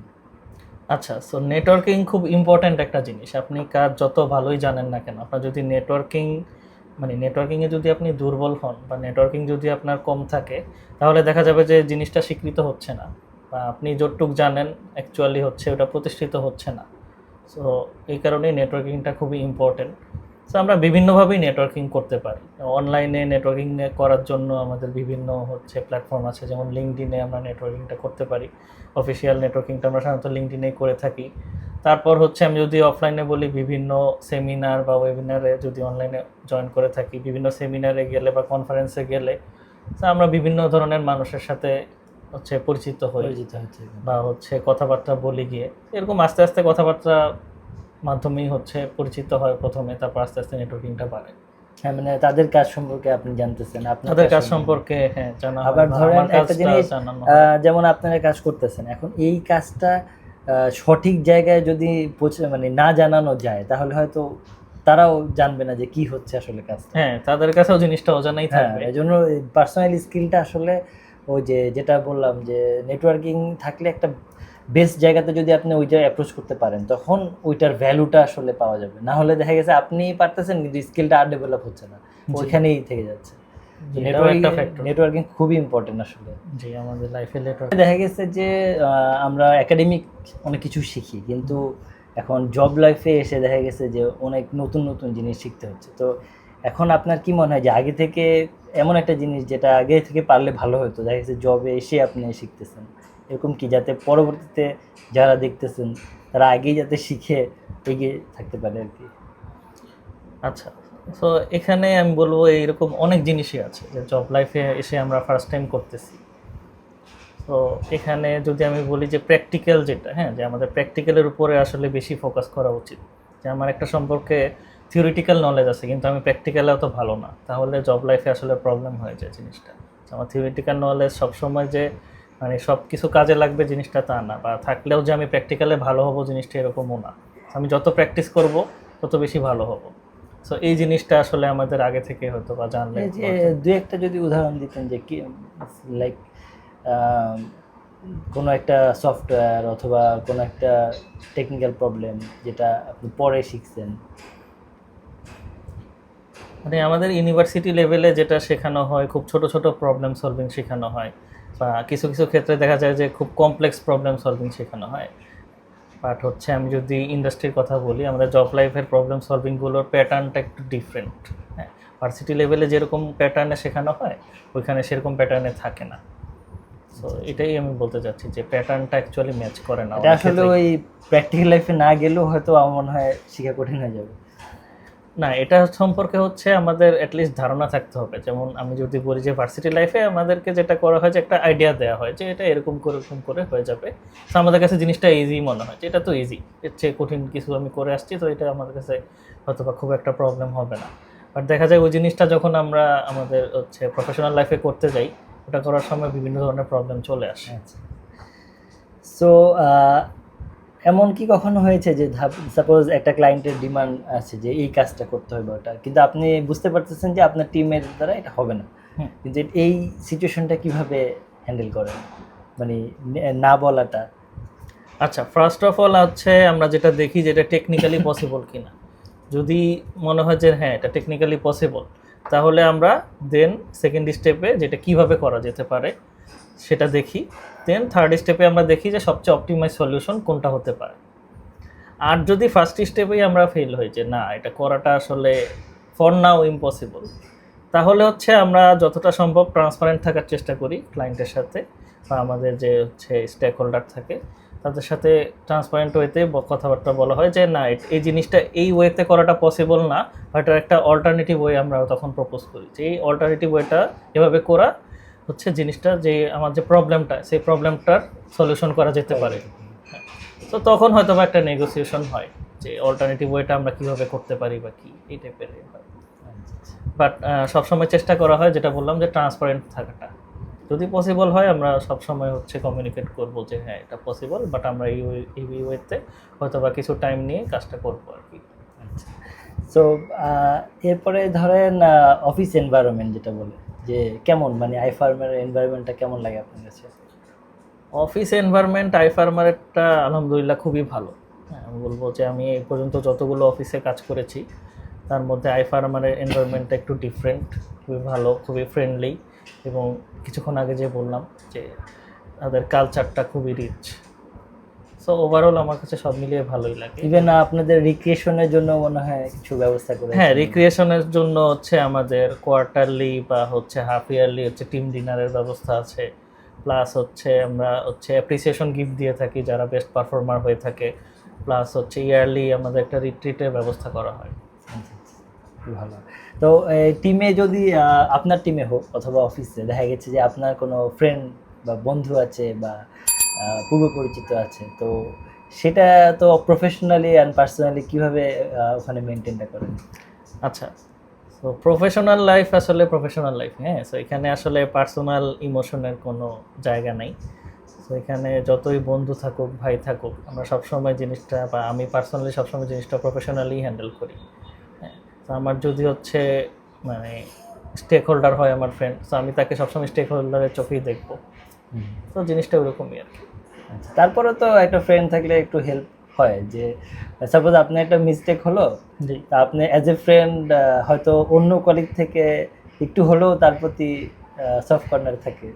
আচ্ছা, সো নেটওয়ার্কিং খুব ইম্পর্ট্যান্ট একটা জিনিস। আপনি কাজ যত ভালোই জানেন না কেন, আপনার যদি নেটওয়ার্কিংয়ে যদি আপনি দুর্বল হন বা নেটওয়ার্কিং যদি আপনার কম থাকে, তাহলে দেখা যাবে যে জিনিসটা স্বীকৃত হচ্ছে না, বা আপনি যতটুক জানেন অ্যাকচুয়ালি হচ্ছে ওটা প্রতিষ্ঠিত হচ্ছে না। সো এই কারণেই নেটওয়ার্কিংটা খুবই ইম্পর্ট্যান্ট। সো আমরা বিভিন্নভাবেই নেটওয়ার্কিং করতে পারি। অনলাইনে নেটওয়ার্কিং করার জন্য আমাদের বিভিন্ন হচ্ছে প্ল্যাটফর্ম আছে, যেমন লিঙ্কডইনে আমরা নেটওয়ার্কিংটা করতে পারি। অফিসিয়াল নেটওয়ার্কিংটা আমরা সাধারণত লিঙ্কডইনেই করে থাকি। তারপর হচ্ছে আমি যদি অফলাইনে বলি, বিভিন্ন সেমিনার বা ওয়েবিনারে যদি অনলাইনে জয়েন করে থাকি, বিভিন্ন সেমিনারে গেলে বা কনফারেন্সে গেলে তো আমরা বিভিন্ন ধরনের মানুষের সাথে হচ্ছে পরিচিত হই পরিচিত হচ্ছে। বা হচ্ছে কথাবার্তা বলি গিয়ে, এরকম আস্তে আস্তে কথাবার্তা মাধ্যমেই হচ্ছে পরিচিত হয় প্রথমে, তারপর আস্তে আস্তে নেটওয়ার্কিংটা বাড়ে। হ্যাঁ, মানে তাদের কাজ সম্পর্কে আপনি জানতেছেন, আপনার তাদের কাজ সম্পর্কে হ্যাঁ জানা হয়, আবার বা ধরেন আমার একটা কাজটা জিনিস, জানানো হয়। যেমন আপনারা কাজ করতেছেন এখন, এই কাজটা সঠিক জায়গায় যদি মানে না জানানো যায়, তাহলে হয়তো তারাও জানবে না যে কি হচ্ছে আসলে কাজটা। হ্যাঁ, তাদের কাছেও জিনিসটা অজানাই হ্যাঁ, থাকবে। এই জন্য পার্সোনাল স্কিলটা আসলে ওই যে যেটা বললাম, যে নেটওয়ার্কিং থাকলে একটা বেস্ট জায়গাতে যদি আপনি ওইটা অ্যাপ্রোচ করতে পারেন, তখন ওইটার ভ্যালুটা আসলে পাওয়া যাবে। না হলে দেখা গেছে আপনি পারতেছেন কিন্তু স্কিলটা আর ডেভেলপ হচ্ছে না, ওইখানেই থেকে যাচ্ছে। এটাও একটা ফ্যাক্টর। নেটওয়ার্কিং খুবই ইম্পর্টেন্ট আসলে। জি, আমাদের লাইফে নেটওয়ার্ক। দেখা গেছে যে আমরা একাডেমিক অনেক কিছু শিখি, কিন্তু এখন জব লাইফে এসে দেখা গেছে যে অনেক নতুন নতুন জিনিস শিখতে হচ্ছে। তো এখন আপনার কি মনে হয় যে আগে থেকে এমন একটা জিনিস যেটা আগে থেকে পারলে ভালো হতো, দেখা গেছে জবে এসে আপনি শিখতেছেন, এরকম কি, যাতে পরবর্তীতে যারা দেখতেছেন তারা আগেই যাতে শিখে এগিয়ে থাকতে পারে আর কি? আচ্ছা, তো এখানে আমি বলবো এইরকম অনেক জিনিসই আছে যে জব লাইফে এসে আমরা ফার্স্ট টাইম করতেছি। তো এখানে যদি আমি বলি যে প্র্যাকটিক্যাল যেটা, হ্যাঁ, যে আমাদের প্র্যাকটিক্যালের উপরে আসলে বেশি ফোকাস করা উচিত। যে আমার একটা সম্পর্কে থিওরিটিক্যাল নলেজ আছে কিন্তু আমি প্র্যাকটিক্যালে অত ভালো না, তাহলে জব লাইফে আসলে প্রবলেম হয়ে যায় জিনিসটা। আমার থিওরিটিক্যাল নলেজ সবসময় যে মানে সব কিছু কাজে লাগবে জিনিসটা তা না, বা থাকলেও যে আমি প্র্যাকটিক্যালে ভালো হব জিনিসটা এরকমও না। আমি যত প্র্যাকটিস করব তত বেশি ভালো হব। সো এই জিনিসটা আসলে আমাদের আগে থেকে হয়তো বা জানলে এই যে দু একটা যদি উদাহরণ দিতেন যে কি, লাইক কোনো একটা সফটওয়্যার অথবা কোনো একটা টেকনিক্যাল প্রবলেম যেটা আপনি পরে শিখছেন। মানে আমাদের ইউনিভার্সিটি লেভেলে যেটা শেখানো হয়, খুব ছোট ছোট প্রবলেম সলভিং শেখানো হয়, বা কিছু কিছু ক্ষেত্রে দেখা যায় যে খুব কমপ্লেক্স প্রবলেম সলভিং শেখানো হয়। বাট হচ্ছে আমি যদি ইন্ডাস্ট্রির কথা বলি, আমাদের জব লাইফের প্রবলেম সলভিংগুলোর প্যাটার্নটা একটু ডিফারেন্ট। হ্যাঁ, ভার্সিটি লেভেলে যেরকম প্যাটার্নে শেখানো হয় ওইখানে সেরকম প্যাটার্নে থাকে না। সো এটাই আমি বলতে চাচ্ছি যে প্যাটার্নটা অ্যাকচুয়ালি ম্যাচ করে না এটা অনেক আসলে ক্ষেত্রেই। ওই প্র্যাকটিক্যাল লাইফে না গেলেও হয়তো আমার মনে হয় শেখা কঠিন হয়ে যাবে। না, এটা সম্পর্কে হচ্ছে আমাদের অ্যাটলিস্ট ধারণা থাকতে হবে। যেমন আমি যদি বলি যে ভার্সিটি লাইফে আমাদেরকে যেটা করা হয় যে একটা আইডিয়া দেওয়া হয় যে এটা এরকম করে এরকম করে হয়ে যাবে। তো আমাদের কাছে জিনিসটা ইজি মনে হয় যে এটা তো ইজি, এর চেয়ে কঠিন কিছু আমি করে আসছি, তো এটা আমাদের কাছে হয়তো বা খুব একটা প্রবলেম হবে না। বাট দেখা যায় ওই জিনিসটা যখন আমরা আমাদের হচ্ছে প্রফেশনাল লাইফে করতে যাই, ওটা করার সময় বিভিন্ন ধরনের প্রবলেম চলে আসে। আচ্ছা, সো এমন কি কখনো হয়েছে যে সাপোজ একটা ক্লায়েন্টের ডিমান্ড আছে যে এই কাজটা করতে হবে ওটা, কিন্তু আপনি বুঝতে পারতেছেন যে আপনার টিমের দ্বারা এটা হবে না, হুম। কিন্তু এই সিচুয়েশনটা কিভাবে হ্যান্ডেল করেন, মানে না বলাটা? আচ্ছা, ফার্স্ট অফ অল হচ্ছে আমরা যেটা দেখি যে এটা টেকনিক্যালি পসিবল কিনা। যদি মনে হয় যে হ্যাঁ এটা টেকনিক্যালি পসিবল, তাহলে আমরা দেন সেকেন্ড স্টেপে যেটা কিভাবে করা যেতে পারে সেটা দেখি। দেন থার্ড স্টেপে আমরা দেখি যে সবচেয়ে অপটিমাইজ সলিউশন কোনটা হতে পারে। আর যদি ফার্স্ট স্টেপেই আমরা ফেল হই যে না এটা করাটা আসলে ফর নাও ইম্পসিবল, তাহলে হচ্ছে আমরা যতটা সম্ভব ট্রান্সপারেন্ট থাকার চেষ্টা করি ক্লায়েন্টের সাথে, বা আমাদের যে হচ্ছে স্টেক হোল্ডার থাকে তাদের সাথে ট্রান্সপারেন্ট ওয়েতে কথাবার্তা বলা হয় যে না এই জিনিসটা এই ওয়েতে করাটা পসিবল না, বা এটার একটা অল্টারনেটিভ ওয়ে আমরা তখন প্রপোজ করি যে এই অল্টারনেটিভ ওয়েটা এভাবে করা হচ্ছে জিনিসটা যে আমার যে প্রবলেমটা সেই প্রবলেমটার সলিউশন করা যেতে পারে। তো তখন হয়তো বা একটা নেগোসিয়েশন হয় যে অল্টারনেটিভ ওয়েটা আমরা কীভাবে করতে পারি বা কি এই টাইপের হয়। বাট সবসময় চেষ্টা করা হয় যেটা বললাম যে ট্রান্সপারেন্ট থাকাটা। যদি পসিবল হয় আমরা সবসময় হচ্ছে কমিউনিকেট করবো যে হ্যাঁ এটা পসিবল, বাট আমরা এই ওয়েতে হয়তো বা কিছু টাইম নিয়ে কাজটা করবো আর কি। আচ্ছা, সো এরপরে ধরেন অফিস এনভায়রনমেন্ট যেটা বলে যে কেমন, মানে আই ফার্মের এনভায়রনমেন্টটা কেমন লাগে আপনার কাছে? অফিস এনভায়রনমেন্ট আই ফার্মারেরটা আলহামদুলিল্লাহ খুবই ভালো। হ্যাঁ, আমি বলবো যে আমি এই পর্যন্ত যতগুলো অফিসে কাজ করেছি তার মধ্যে আই ফার্মারের এনভায়রনমেন্টটা একটু ডিফারেন্ট, খুবই ভালো, খুবই ফ্রেন্ডলি, এবং কিছুক্ষণ আগে যে বললাম যে তাদের কালচারটা খুবই রিচ। সো ওভারঅল আমার কাছে সব মিলিয়ে ভালোই লাগে। ইভেন আপনাদের রিক্রিয়েশনের জন্য মনে হয় কিছু ব্যবস্থা করে? হ্যাঁ, রিক্রিয়েশনের জন্য হচ্ছে আমাদের কোয়ার্টারলি বা হচ্ছে হাফ ইয়ারলি হচ্ছে টিম ডিনারের ব্যবস্থা আছে, প্লাস হচ্ছে আমরা হচ্ছে অ্যাপ্রিসিয়েশন গিফট দিয়ে থাকি যারা বেস্ট পারফর্মার হয়ে থাকে, প্লাস হচ্ছে ইয়ারলি আমাদের একটা রিট্রিটের ব্যবস্থা করা হয়। ভালো। তো টিমে যদি আপনার টিমে হোক অথবা অফিসে দেখা গেছে যে আপনার কোনো ফ্রেন্ড বা বন্ধু আছে বা পূর্ব পরিচিত আছে, তো সেটা তো প্রফেশনালি অ্যান্ড পার্সোনালি কীভাবে ওখানে মেনটেনটা করেন? আচ্ছা, তো প্রফেশনাল লাইফ আসলে প্রফেশনাল লাইফ, হ্যাঁ। সো এখানে আসলে পার্সোনাল ইমোশনের কোনো জায়গা নেই। সো এখানে যতই বন্ধু থাকুক, ভাই থাকুক, আমরা সবসময় জিনিসটা, বা আমি পার্সোনালি সবসময় জিনিসটা প্রফেশনালি হ্যান্ডেল করি। হ্যাঁ, তো আমার যদি হচ্ছে মানে স্টেক হোল্ডার হয় আমার ফ্রেন্ড, তো আমি তাকে সবসময় স্টেক হোল্ডারের চোখেই দেখবো। তো জিনিসটা ওরকমই আর কি। আচ্ছা, তারপরে তো একটা ফ্রেন্ড থাকলে একটু হেল্প হয়, যে সাপোজ আপনার একটা মিস্টেক হলো, জি, তা আপনি অ্যাজ এ ফ্রেন্ড হয়তো অন্য কলিগ থেকে একটু হলেও তার প্রতি সফট কর্নার থাকে।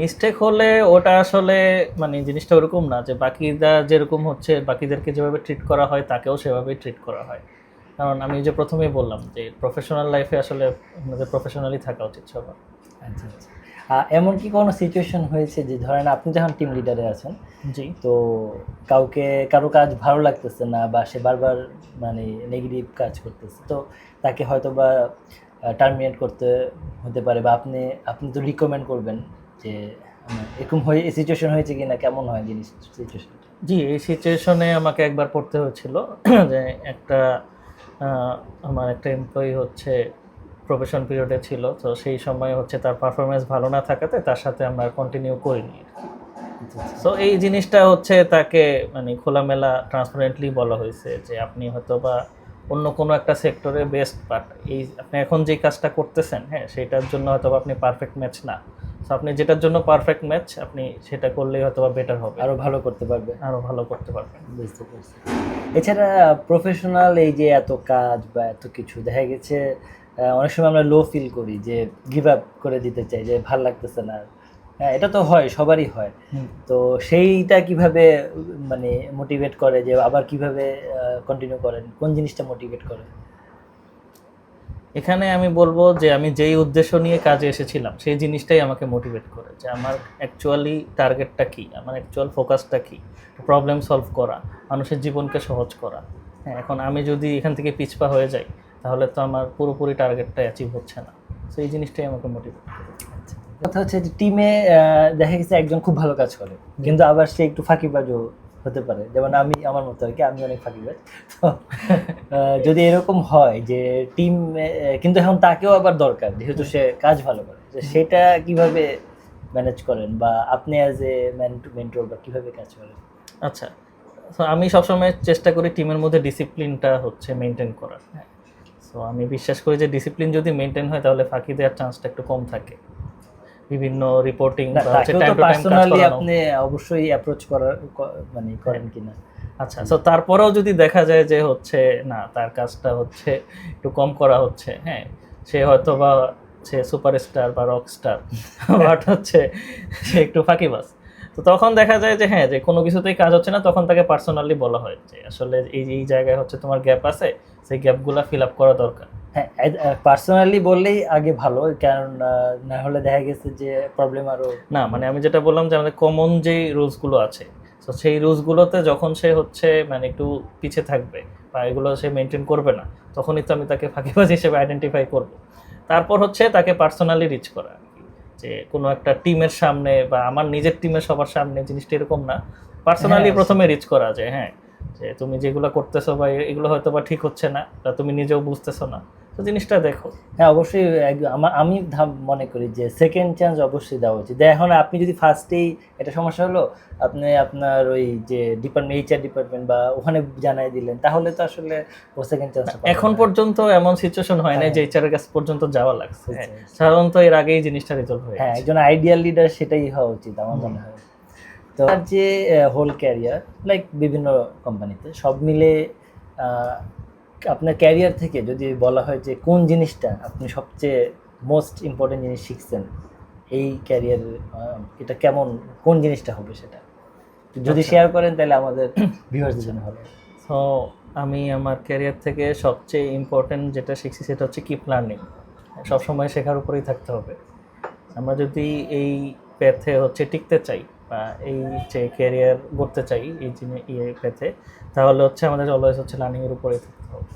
মিস্টেক হলে ওটা আসলে মানে জিনিসটা ওরকম না যে বাকিরা যেরকম হচ্ছে বাকিদেরকে যেভাবে ট্রিট করা হয় তাকেও সেভাবেই ট্রিট করা হয়। কারণ আমি যে প্রথমেই বললাম যে প্রফেশনাল লাইফে আসলে আমাদের প্রফেশনালি থাকা উচিত সবার। আচ্ছা আচ্ছা। এমন কি কোনো সিচুয়েশন হয়েছে যে ধরেন আপনি যখন টিম লিডারে আছেন, জি, তো কারো কাজ ভালো লাগতেছে না বা সে বারবার মানে নেগেটিভ কাজ করতেছে, তো তাকে হয়তো বা টার্মিনেট করতে হতে পারে, বা আপনি তো রিকমেন্ড করবেন যে এরকম হয়ে সিচুয়েশন হয়েছে কি না, কেমন হয় জিনিস সিচুয়েশন? জি, এই সিচুয়েশনে আমাকে একবার পড়তে হয়েছিল যে একটা আমার একটা এমপ্লয়ি হচ্ছে প্রবেশন পিরিয়ডে ছিল, তো সেই সময় হচ্ছে তার পারফরমেন্স ভালো না থাকাতে তার সাথে আমরা কন্টিনিউ করিনি। সো এই জিনিসটা হচ্ছে তাকে মানে খোলামেলা ট্রান্সপারেন্টলি বলা হয়েছে যে আপনি হয়তো বা অন্য কোনো একটা সেক্টরে বেস্ট, বাট এই আপনি এখন যে কাজটা করতেছেন, হ্যাঁ, সেটার জন্য হয়তো আপনি পারফেক্ট ম্যাচ না। সো আপনি যেটার জন্য পারফেক্ট ম্যাচ আপনি সেটা করলেই হয়তো বা বেটার হবে, আরও ভালো করতে পারবে। আরও ভালো করতে পারবেন। বুঝতে পারছি। এছাড়া প্রফেশনাল এই যে এত কাজ বা এত কিছু দেখা গেছে, অনেক সময় আমরা লো ফিল করি, যে গিভ আপ করে দিতে চাই, যে ভাল লাগতেছে না। হ্যাঁ, এটা তো হয়, সবারই হয়। তো সেইটা কিভাবে মানে মোটিভেট করে, যে আবার কিভাবে কন্টিনিউ করেন, কোন জিনিসটা মোটিভেট করে? এখানে আমি বলবো যে আমি যেই উদ্দেশ্য নিয়ে কাজে এসেছিলাম সেই জিনিসটাই আমাকে মোটিভেট করে, যে আমার অ্যাকচুয়ালি টার্গেটটা কী, আমার অ্যাকচুয়াল ফোকাসটা কী, প্রবলেম সলভ করা, মানুষের জীবনকে সহজ করা। হ্যাঁ, এখন আমি যদি এখান থেকে পিছপা হয়ে যাই তাহলে তো আমার পুরোপুরি টার্গেটটা অ্যাচিভ হচ্ছে না। সো এই জিনিসটাই আমাকে মোটিভেট করে। কথা হচ্ছে যে টিমে দেখা গেছে একজন খুব ভালো কাজ করে, কিন্তু আবার সে একটু ফাঁকিবাজও হতে পারে, যেমন আমার মতো আর কি, আমি অনেক ফাঁকিবাজ। তো যদি এরকম হয় যে টিম, কিন্তু এখন তাকেও আবার দরকার যেহেতু সে কাজ ভালো করে, তো সেটা কিভাবে ম্যানেজ করেন, বা আপনি অ্যাজ এ মেন্টর বা কিভাবে কাজ করেন? আচ্ছা, সো আমি সবসময় চেষ্টা করি টিমের মধ্যে ডিসিপ্লিনটা হচ্ছে মেনটেন করার। হ্যাঁ, সো আমি বিশ্বাস করি যে ডিসিপ্লিন যদি মেনটেন হয় তাহলে ফাঁকি দেওয়ার চান্সটা একটু কম থাকে। বিভিন্ন রিপোর্টিং বা হচ্ছে টাইম টু টাইম কাজ পার্সোনালি করানো, আপনি অবশ্যই অ্যাপ্রোচ মানে করেন কিনা? আচ্ছা, সো তারপরেও যদি দেখা যায় যে হচ্ছে না, তার কাজটা হচ্ছে একটু কম করা হচ্ছে, হ্যাঁ, সে হয়তো বা সে সুপারস্টার বা রকস্টার, বাট হচ্ছে সে একটু ফাঁকিবাজ, তো তখন দেখা যায় যে হ্যাঁ, যে কোনো কিছুতেই কাজ হচ্ছে না, তখন তাকে পার্সোনালি বলা হয় যে আসলে এই জায়গায় হচ্ছে তোমার গ্যাপ আছে, সেই গ্যাপগুলো ফিল আপ করা দরকার। হ্যাঁ, পার্সোনালি বললেই আগে ভালো, কারণ না হলে দেখা গেছে যে প্রবলেম আরও। না, মানে আমি যেটা বললাম যে আমাদের কমন যেই রুলসগুলো আছে, তো সেই রুলসগুলোতে যখন সে হচ্ছে মানে একটু পিছিয়ে থাকবে বা এগুলো সে মেনটেন করবে না, তখনই তো আমি তাকে ফাঁকিবাজ হিসেবে আইডেন্টিফাই করব। তারপর হচ্ছে তাকে পার্সোনালি রিচ করা আর কি, যে কোনো একটা টিমের সামনে বা আমার নিজের টিমের সবার সামনে জিনিসটা এরকম না, পার্সোনালি প্রথমে রিচ করা, যে হ্যাঁ, যে তুমি যেগুলো করতেছো বা এগুলো হয়তো বা ঠিক হচ্ছে না, বা তুমি নিজেও বুঝতেছো না, তো জিনিসটা দেখো। হ্যাঁ, অবশ্যই আমি মনে করি যে সেকেন্ড চান্স অবশ্যই দেওয়া উচিত। এখন আপনি যদি ফার্স্টেই এটা সমস্যা হলো, আপনি আপনার ওই যে এইচআর ডিপার্টমেন্ট বা ওখানে জানাই দিলেন, তাহলে তো আসলে ও সেকেন্ড চান্স এখন পর্যন্ত এমন সিচুয়েশন হয় না যে এইচআর এর কাছে পর্যন্ত যাওয়া লাগছে, সাধারণত এর আগেই জিনিসটা রিজলভ হয়ে হ্যাঁ, গেছে। একজন আইডিয়াল লিডার সেটাই হওয়া উচিত আমার মনে হয়। তো আর যে হোল ক্যারিয়ার লাইক বিভিন্ন কোম্পানিতে সব মিলে আপনার ক্যারিয়ার থেকে যদি বলা হয় যে কোন জিনিসটা আপনি সবচেয়ে মোস্ট ইম্পর্টেন্ট জিনিস শিখছেন এই ক্যারিয়ার, এটা কেমন, কোন জিনিসটা হবে সেটা যদি শেয়ার করেন তাহলে আমাদের ভিউয়ারদের জন্য ভালো। সো আমি আমার ক্যারিয়ার থেকে সবচেয়ে ইম্পর্টেন্ট যেটা শিখছি সেটা হচ্ছে কিপ লার্নিং। সবসময় শেখার উপরেই থাকতে হবে। আমরা যদি এই প্যাথে হচ্ছে টিকতে চাই বা এই যে ক্যারিয়ার গড়তে চাই এই প্যাথে, তাহলে হচ্ছে আমাদের অলওয়েজ হচ্ছে লার্নিংয়ের উপরেই থাকতে হবে।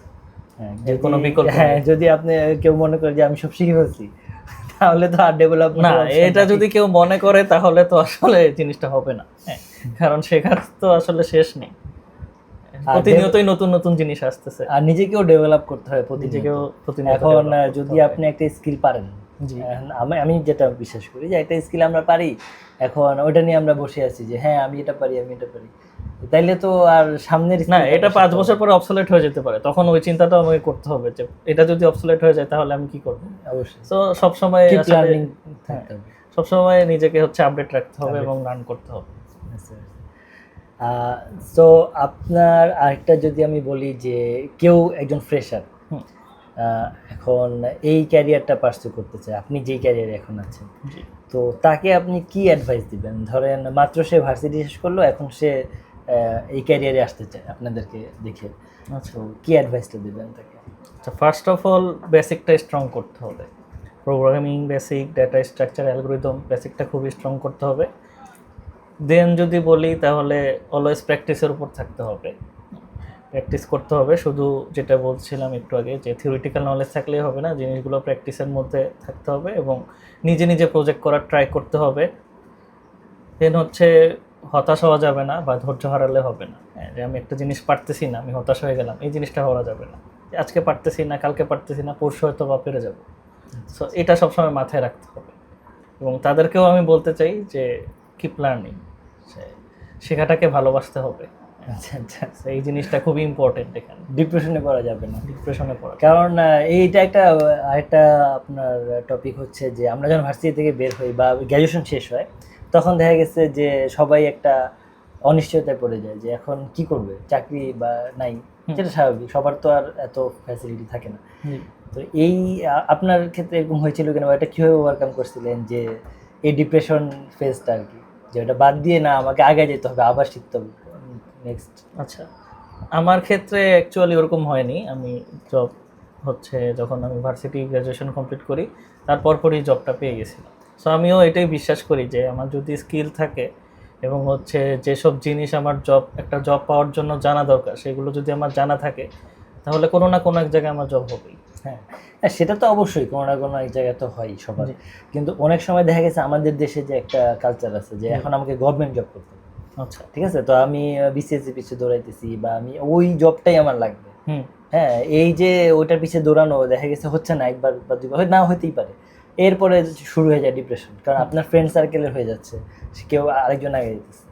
যে কোনো বিকল্প যদি আপনি কেউ মনে করে যে আমি সব শিখে ফেলছি তাহলে তো আর ডেভেলপ না, এটা যদি কেউ মনে করে তাহলে তো আসলে জিনিসটা হবে না। কারণ শেখার তো আসলে শেষ নেই, প্রতিনিয়তই নতুন নতুন জিনিস আসতেছে আর নিজেকেও ডেভেলপ করতে হয় নিজেকেও প্রতিনিয়ত। এখন যদি আপনি একটা স্কিল পারেন, আমি যেটা বিশ্বাস করি যে একটা স্কিল আমরা পারি, এখন ওটা নিয়ে আমরা বসে আছি যে হ্যাঁ আমি এটা পারি, তাইলে তো আর সামনের না, এটা 5 বছর পরে অবসোলেট হয়ে যেতে পারে, তখন ওই চিন্তাটা আমাকে করতে হবে যে এটা যদি অবসোলেট হয়ে যায় তাহলে আমি কি করব। অবশ্যই তো সবসময় লার্নিং সবসময় নিজেকে হচ্ছে আপডেট রাখতে হবে এবং লার্ন করতে হবে। সো আপনার আরেকটা যদি আমি বলি যে কেউ একজন ফ্রেশার এখন এই ক্যারিয়ারটা পার্সু করতে চায়, আপনি যেই ক্যারিয়ারে এখন আছেন, তো তাকে আপনি কি অ্যাডভাইস দিবেন? ধরেন মাত্র সে ভার্সিটি শেষ করলো, এখন সে এই ক্যারিয়ারে আসতে চায় আপনাদেরকে দেখে, আচ্ছা কি অ্যাডভাইসটা দিবেন তাকে? আচ্ছা, ফার্স্ট অফ অল বেসিকটা স্ট্রং করতে হবে। Programming basic, data structure, algorithm বেসিকটা খুবই স্ট্রং করতে হবে। দেন যদি বলি তাহলে অলওয়েজ প্র্যাকটিসের উপর থাকতে হবে, প্র্যাকটিস করতে হবে। শুধু যেটা বলছিলাম একটু আগে যে থিওরিটিক্যাল নলেজ থাকলেই হবে না, জিনিসগুলো প্র্যাকটিসের মধ্যে থাকতে হবে এবং নিজে নিজে প্রজেক্ট করার ট্রাই করতে হবে। দেন হচ্ছে হতাশ হওয়া যাবে না বা ধৈর্য হারালে হবে না। যে আমি একটা জিনিস পারতেছি না, আমি হতাশ হয়ে গেলাম, এই জিনিসটা হওয়া যাবে না। আজকে পারতেছি না, কালকে পারতেছি না, পরশু হয়তো বা পেরে যাবো। সো এটা সবসময় মাথায় রাখতে হবে। এবং তাদেরকেও আমি বলতে চাই যে কিপ লার্নিং, শেখাটাকে ভালোবাসতে হবে। আচ্ছা আচ্ছা, এই জিনিসটা খুবই ইম্পর্টেন্ট। এখানে ডিপ্রেশনে পড়া যাবে না, ডিপ্রেশনে পড়া। কারণ এইটা একটা আরেকটা আপনার টপিক হচ্ছে যে আমরা যখন ভার্সিটি থেকে বের হই বা গ্র্যাজুয়েশন শেষ হয়, তখন দেখা গেছে যে সবাই একটা অনিশ্চয়তায় পড়ে যায় যে এখন কি করবে, চাকরি বা নাই, যেটা স্বাভাবিক, সবার তো আর এত ফ্যাসিলিটি থাকে না। তো এই আপনার ক্ষেত্রে এরকম হয়েছিল কিনা, বা এটা কীভাবে ওভারকাম করছিলেন যে এই ডিপ্রেশন ফেজটা আর কি, যে ওটা বাদ দিয়ে না আমাকে আগে যেতে হবে, আবার শিখতে হবে নেক্সট? আচ্ছা, আমার ক্ষেত্রে অ্যাকচুয়ালি ওরকম হয়নি। আমি জব হচ্ছে যখন আমি ভার্সিটি গ্র্যাজুয়েশন কমপ্লিট করি তারপর পরই জবটা পেয়ে গেছিলাম। সো আমিও এটাই বিশ্বাস করি যে আমার যদি স্কিল থাকে এবং হচ্ছে যেসব জিনিস আমার একটা জব পাওয়ার জন্য জানা দরকার সেগুলো যদি আমার জানা থাকে তাহলে কোনো না কোনো এক জায়গায় আমার জব হবেই। হ্যাঁ, সেটা তো অবশ্যই কোনো না কোনো এক জায়গায় তো হয় সবার। কিন্তু অনেক সময় দেখা গেছে আমাদের দেশে যে একটা কালচার আছে যে এখন আমাকে গভর্নমেন্ট জব করতে হবে। আচ্ছা, ঠিক আছে, তো আমি বিসিএসসি পিছিয়ে দৌড়াইতেছি বা আমি ওই জবটাই আমার লাগবে। হ্যাঁ, এই যে ওইটার পিছিয়ে দৌড়ানো দেখা গেছে হচ্ছে না, একবার বা দুবার না হতেই পারে, এরপরে শুরু হয়ে যায় ডিপ্রেশন, কারণ আপনার ফ্রেন্ড সার্কেলের হয়ে যাচ্ছে, কেউ আরেকজন আগে যেতেছে।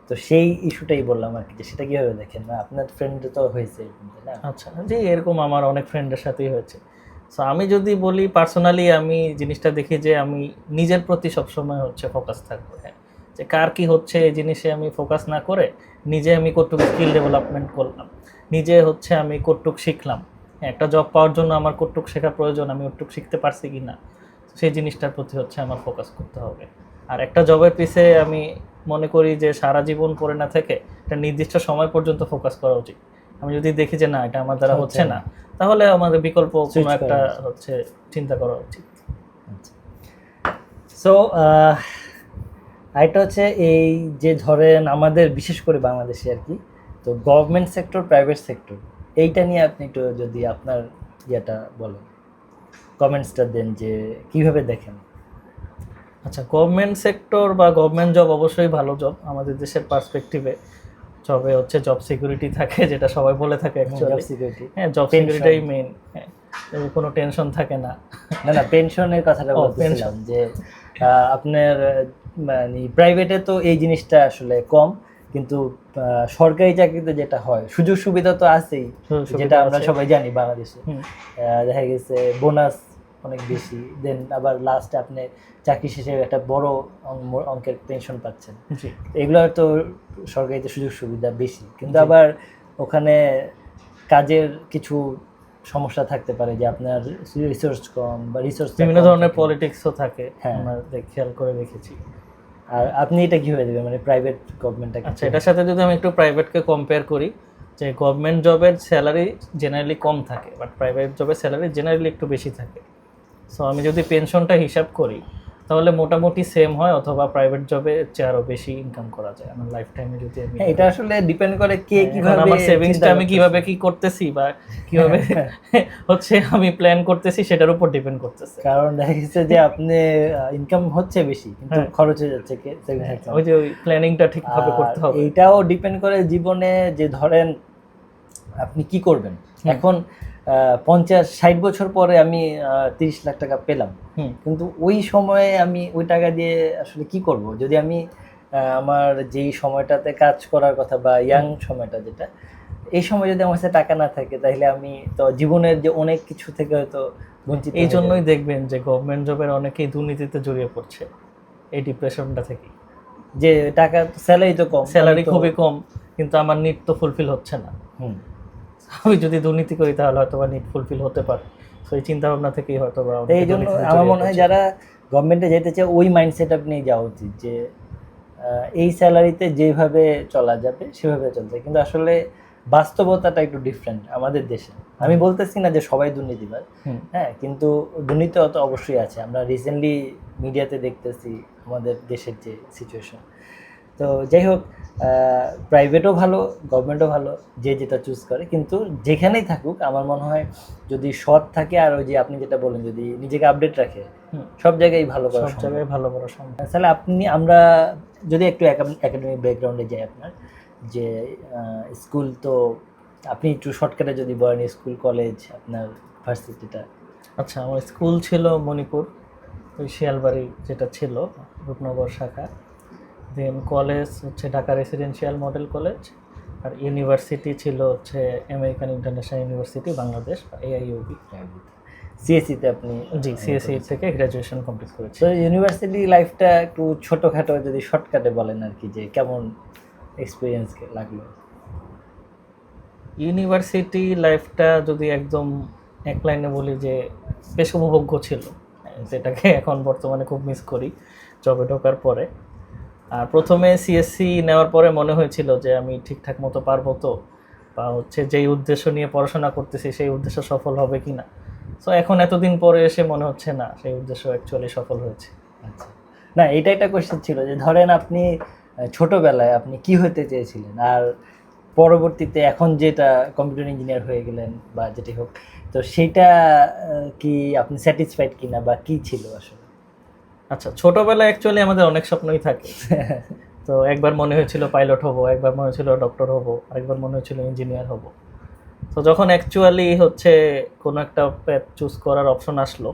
তো সেই ইস্যুটাই বললাম আর কি, যে সেটা কীভাবে দেখেন না, আপনার ফ্রেন্ডে তো হয়েছে এরকম, তাই না? আচ্ছা, জি, এরকম আমার অনেক ফ্রেন্ডের সাথেই হয়েছে। সো আমি যদি বলি পার্সোনালি, আমি জিনিসটা দেখি যে আমি নিজের প্রতি সবসময় হচ্ছে ফোকাস থাকবো। হ্যাঁ, যে কার কী হচ্ছে এই জিনিসে আমি ফোকাস না করে নিজে আমি কতটুকু স্কিল ডেভেলপমেন্ট করলাম, নিজে হচ্ছে আমি কতটুকু শিখলাম, একটা জব পাওয়ার জন্য আমার কতটুকু শেখা প্রয়োজন, আমি ওটুকু শিখতে পারছি কি না, সেই জিনিসটার প্রতি হচ্ছে আমার ফোকাস করতে হবে। আর একটা জবের পিছে আমি মনে করি যে সারা জীবন পড়ে না থেকে একটা নির্দিষ্ট সময় পর্যন্ত ফোকাস করা উচিত। আমি যদি দেখি যে না এটা আমার দ্বারা হচ্ছে না, তাহলে আমাদের বিকল্প কোনো একটা হচ্ছে চিন্তা করা উচিত। সো আরেকটা হচ্ছে এই যে ধরেন আমাদের বিশেষ করে বাংলাদেশে আর কি, তো গভর্নমেন্ট সেক্টর, প্রাইভেট সেক্টর, এইটা নিয়ে আপনি একটু যদি আপনার ইয়েটা বলেন, কমেন্টসটা দেন যে কীভাবে দেখেন। আচ্ছা, গভর্নমেন্ট সেক্টর বা গভর্নমেন্ট জব অবশ্যই ভালো জব আমাদের দেশের পার্সপেক্টিভে। জবে হচ্ছে জব সিকিউরিটি থাকে, যেটা সবাই বলে থাকে অ্যাকচুয়ালি। হ্যাঁ, জব সিকিউরিটিটাই মেইন। হ্যাঁ, কোনো টেনশন থাকে না। না, পেনশনের কথাটা বলছিলাম যে আপনার মানে প্রাইভেটে তো এই জিনিসটা আসলে কম, কিন্তু সরকারি চাকরিতে যেটা হয় সুযোগ সুবিধা তো আছেই, যেটা আমরা সবাই জানি বাংলাদেশে। দেখা গেছে বোনাস অনেক বেশি, দেন আবার লাস্টে আপনি চাকরি শেষে একটা বড় অঙ্কের পেনশন পাচ্ছেন। জি এগুলো তো সরকারিতে সুযোগ সুবিধা বেশি, কিন্তু জি। আবার ওখানে কাজের কিছু সমস্যা থাকতে পারে, যে আপনার রিসোর্স কম বা রিসোর্স বিভিন্ন ধরনের পলিটিক্সও থাকে, হ্যাঁ। আমরা খেয়াল করে দেখেছি। আর আপনি এটা কিভাবে দেবেন, মানে প্রাইভেট গভর্নমেন্টটা? আচ্ছা, এটার সাথে যদি আমি একটু প্রাইভেটকে কম্পেয়ার করি, যে গভর্নমেন্ট জবের স্যালারি জেনারেলি কম থাকে, বাট প্রাইভেট জবের স্যালারি জেনারেলি একটু বেশি থাকে। সো আমি যদি পেনশনটা হিসাব করি তাহলে মোটামুটি সেম হয়, অথবা প্রাইভেট জবে চেয়ে আরও বেশি ইনকাম করা যায় আমার লাইফ টাইমে যদি আমি। এটা আসলে ডিপেন্ড করে কে এখন কিভাবে আমার সেভিংসটা আমি কিভাবে কি করতেছি বা কিভাবে হচ্ছে আমি প্ল্যান করতেছি সেটার উপর ডিপেন্ড করতেছে। কারণ দেখা গেছে যে আপনি ইনকাম হচ্ছে বেশি কিন্তু হ্যাঁ। খরচ হয়ে যাচ্ছে ওই যে ওই প্ল্যানিংটা ঠিকভাবে করতে হবে। এইটাও ডিপেন্ড করে জীবনে, যে ধরেন আপনি কি করবেন এখন। 50-60 বছর পরে আমি 30 লাখ টাকা পেলাম, কিন্তু ওই সময়ে আমি ওই টাকা দিয়ে আসলে কি করব? যদি আমি আমার যেই সময়টাতে কাজ করার কথা বা ইয়াং সময়টা যেটা, এই সময় যদি আমার কাছে টাকা না থাকে, তাহলে আমি তো জীবনের যে অনেক কিছু থেকে হয়তো বঞ্চিত। এই জন্যই দেখবেন যে গভর্নমেন্ট জবের অনেকেই দুর্নীতিতে জড়িয়ে পড়ছে, এই ডিপ্রেশনটা থেকে। যে টাকা স্যালারি তো কম, স্যালারি খুবই কম, কিন্তু আমার নিড তো ফুলফিল হচ্ছে না। আমি যদি দুর্নীতি করি তাহলে হয়তো বা নিড ফুলফিল হতে পারে। তো এই চিন্তা ভাবনা থেকেই হয়তো বা এই জন্য আমার মনে হয় যারা গভর্নমেন্টে যেতে চায় ওই মাইন্ডসেট আপ নিয়ে যাওয়া উচিত, যে এই স্যালারিতে যেভাবে চলা যাবে সেভাবে চলতে। কিন্তু আসলে বাস্তবতাটা একটু ডিফারেন্ট আমাদের দেশে। আমি বলতেছি না যে সবাই দুর্নীতিবাজ, হ্যাঁ, কিন্তু দুর্নীতি তো অবশ্যই আছে। আমরা রিসেন্টলি মিডিয়াতে দেখতেছি আমাদের দেশের যে সিচুয়েশন। তো যাই হোক, প্রাইভেটও ভালো, গভর্নমেন্টও ভালো, যে যেটা চুজ করে। কিন্তু যেখানেই থাকুক আমার মনে হয় যদি সৎ থাকে, আর ওই যে আপনি যেটা বলেন যদি নিজেকে আপডেট রাখে, সব জায়গায় ভালো করা, সব জায়গায় ভালো করা সম্ভব। তাহলে আমরা যদি একটু একাডেমিক ব্যাকগ্রাউন্ডে যাই আপনার, যে স্কুল তো আপনি একটু শর্টকাটে যদি বলেন, স্কুল কলেজ আপনার ভার্সিটিটা। আচ্ছা, আমার স্কুল ছিল মণিপুর, ওই শিয়ালবাড়ি যেটা ছিল রূপনগর শাখা। দেন কলেজ হচ্ছে ঢাকা রেসিডেন্সিয়াল মডেল কলেজ, আর ইউনিভার্সিটি ছিল হচ্ছে American international university Bangladesh, AIUB। সিএসসিতে আপনি? জি, সিএসসি থেকে গ্র্যাজুয়েশন কমপ্লিট করেছি। তো ইউনিভার্সিটি লাইফটা একটু ছোটোখাটো যদি শর্টকাটে বলেন আর কি, যে কেমন এক্সপিরিয়েন্স লাগলো? ইউনিভার্সিটি লাইফটা যদি একদম এক লাইনে বলি, যে বেশ উপভোগ্য ছিল, যেটাকে এখন বর্তমানে খুব মিস করি জবে ঢোকার পরে। আর প্রথমে সিএসসি নেওয়ার পরে মনে হয়েছিল যে আমি ঠিকঠাক মতো পারবো তো, বা হচ্ছে যেই উদ্দেশ্য নিয়ে পড়াশোনা করতেছি সেই উদ্দেশ্য সফল হবে কি না। সো এখন এতদিন পরে এসে মনে হচ্ছে না, সেই উদ্দেশ্য অ্যাকচুয়ালি সফল হয়েছে। আচ্ছা, না এটা একটা কোয়েশ্চেন ছিল যে ধরেন আপনি ছোটোবেলায় আপনি কি হতে চেয়েছিলেন, আর পরবর্তীতে এখন যেটা কম্পিউটার ইঞ্জিনিয়ার হয়ে গেলেন বা যেটাই হোক, তো সেটা কি আপনি স্যাটিসফাইড কিনা বা কি ছিল আসলে? আচ্ছা, ছোটোবেলায় অ্যাকচুয়ালি আমাদের অনেক স্বপ্নই থাকে। তো একবার মনে হয়েছিল পাইলট হব, একবার মনে হয়েছিল ডক্টর হব, আরেকবার মনে হয়েছিল ইঞ্জিনিয়ার হব। তো যখন অ্যাকচুয়ালি হচ্ছে কোনো একটা প্যাথ চুজ করার অপশন আসলো,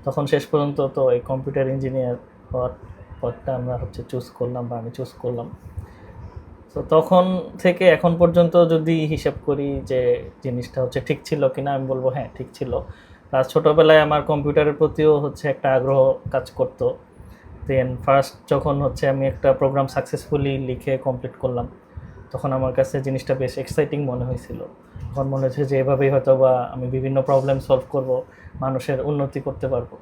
তখন শেষ পর্যন্ত তো এই কম্পিউটার ইঞ্জিনিয়ার হওয়ার পথটা আমরা হচ্ছে চুজ করলাম, বা আমি চুজ করলাম। তো তখন থেকে এখন পর্যন্ত যদি হিসাব করি যে জিনিসটা হচ্ছে ঠিক ছিল কিনা, আমি বলবো হ্যাঁ ঠিক ছিল। প্লাস ছোটোবেলায় আমার কম্পিউটারের প্রতিও হচ্ছে একটা আগ্রহ কাজ করতো। দেন ফার্স্ট যখন হচ্ছে আমি একটা প্রোগ্রাম সাকসেসফুলি লিখে কমপ্লিট করলাম, তখন আমার কাছে জিনিসটা বেশ এক্সাইটিং মনে হয়েছিল। তখন মনে হচ্ছে যে এভাবেই হয়তো বা আমি বিভিন্ন প্রবলেম সলভ করব, মানুষের উন্নতি করতে পারবো।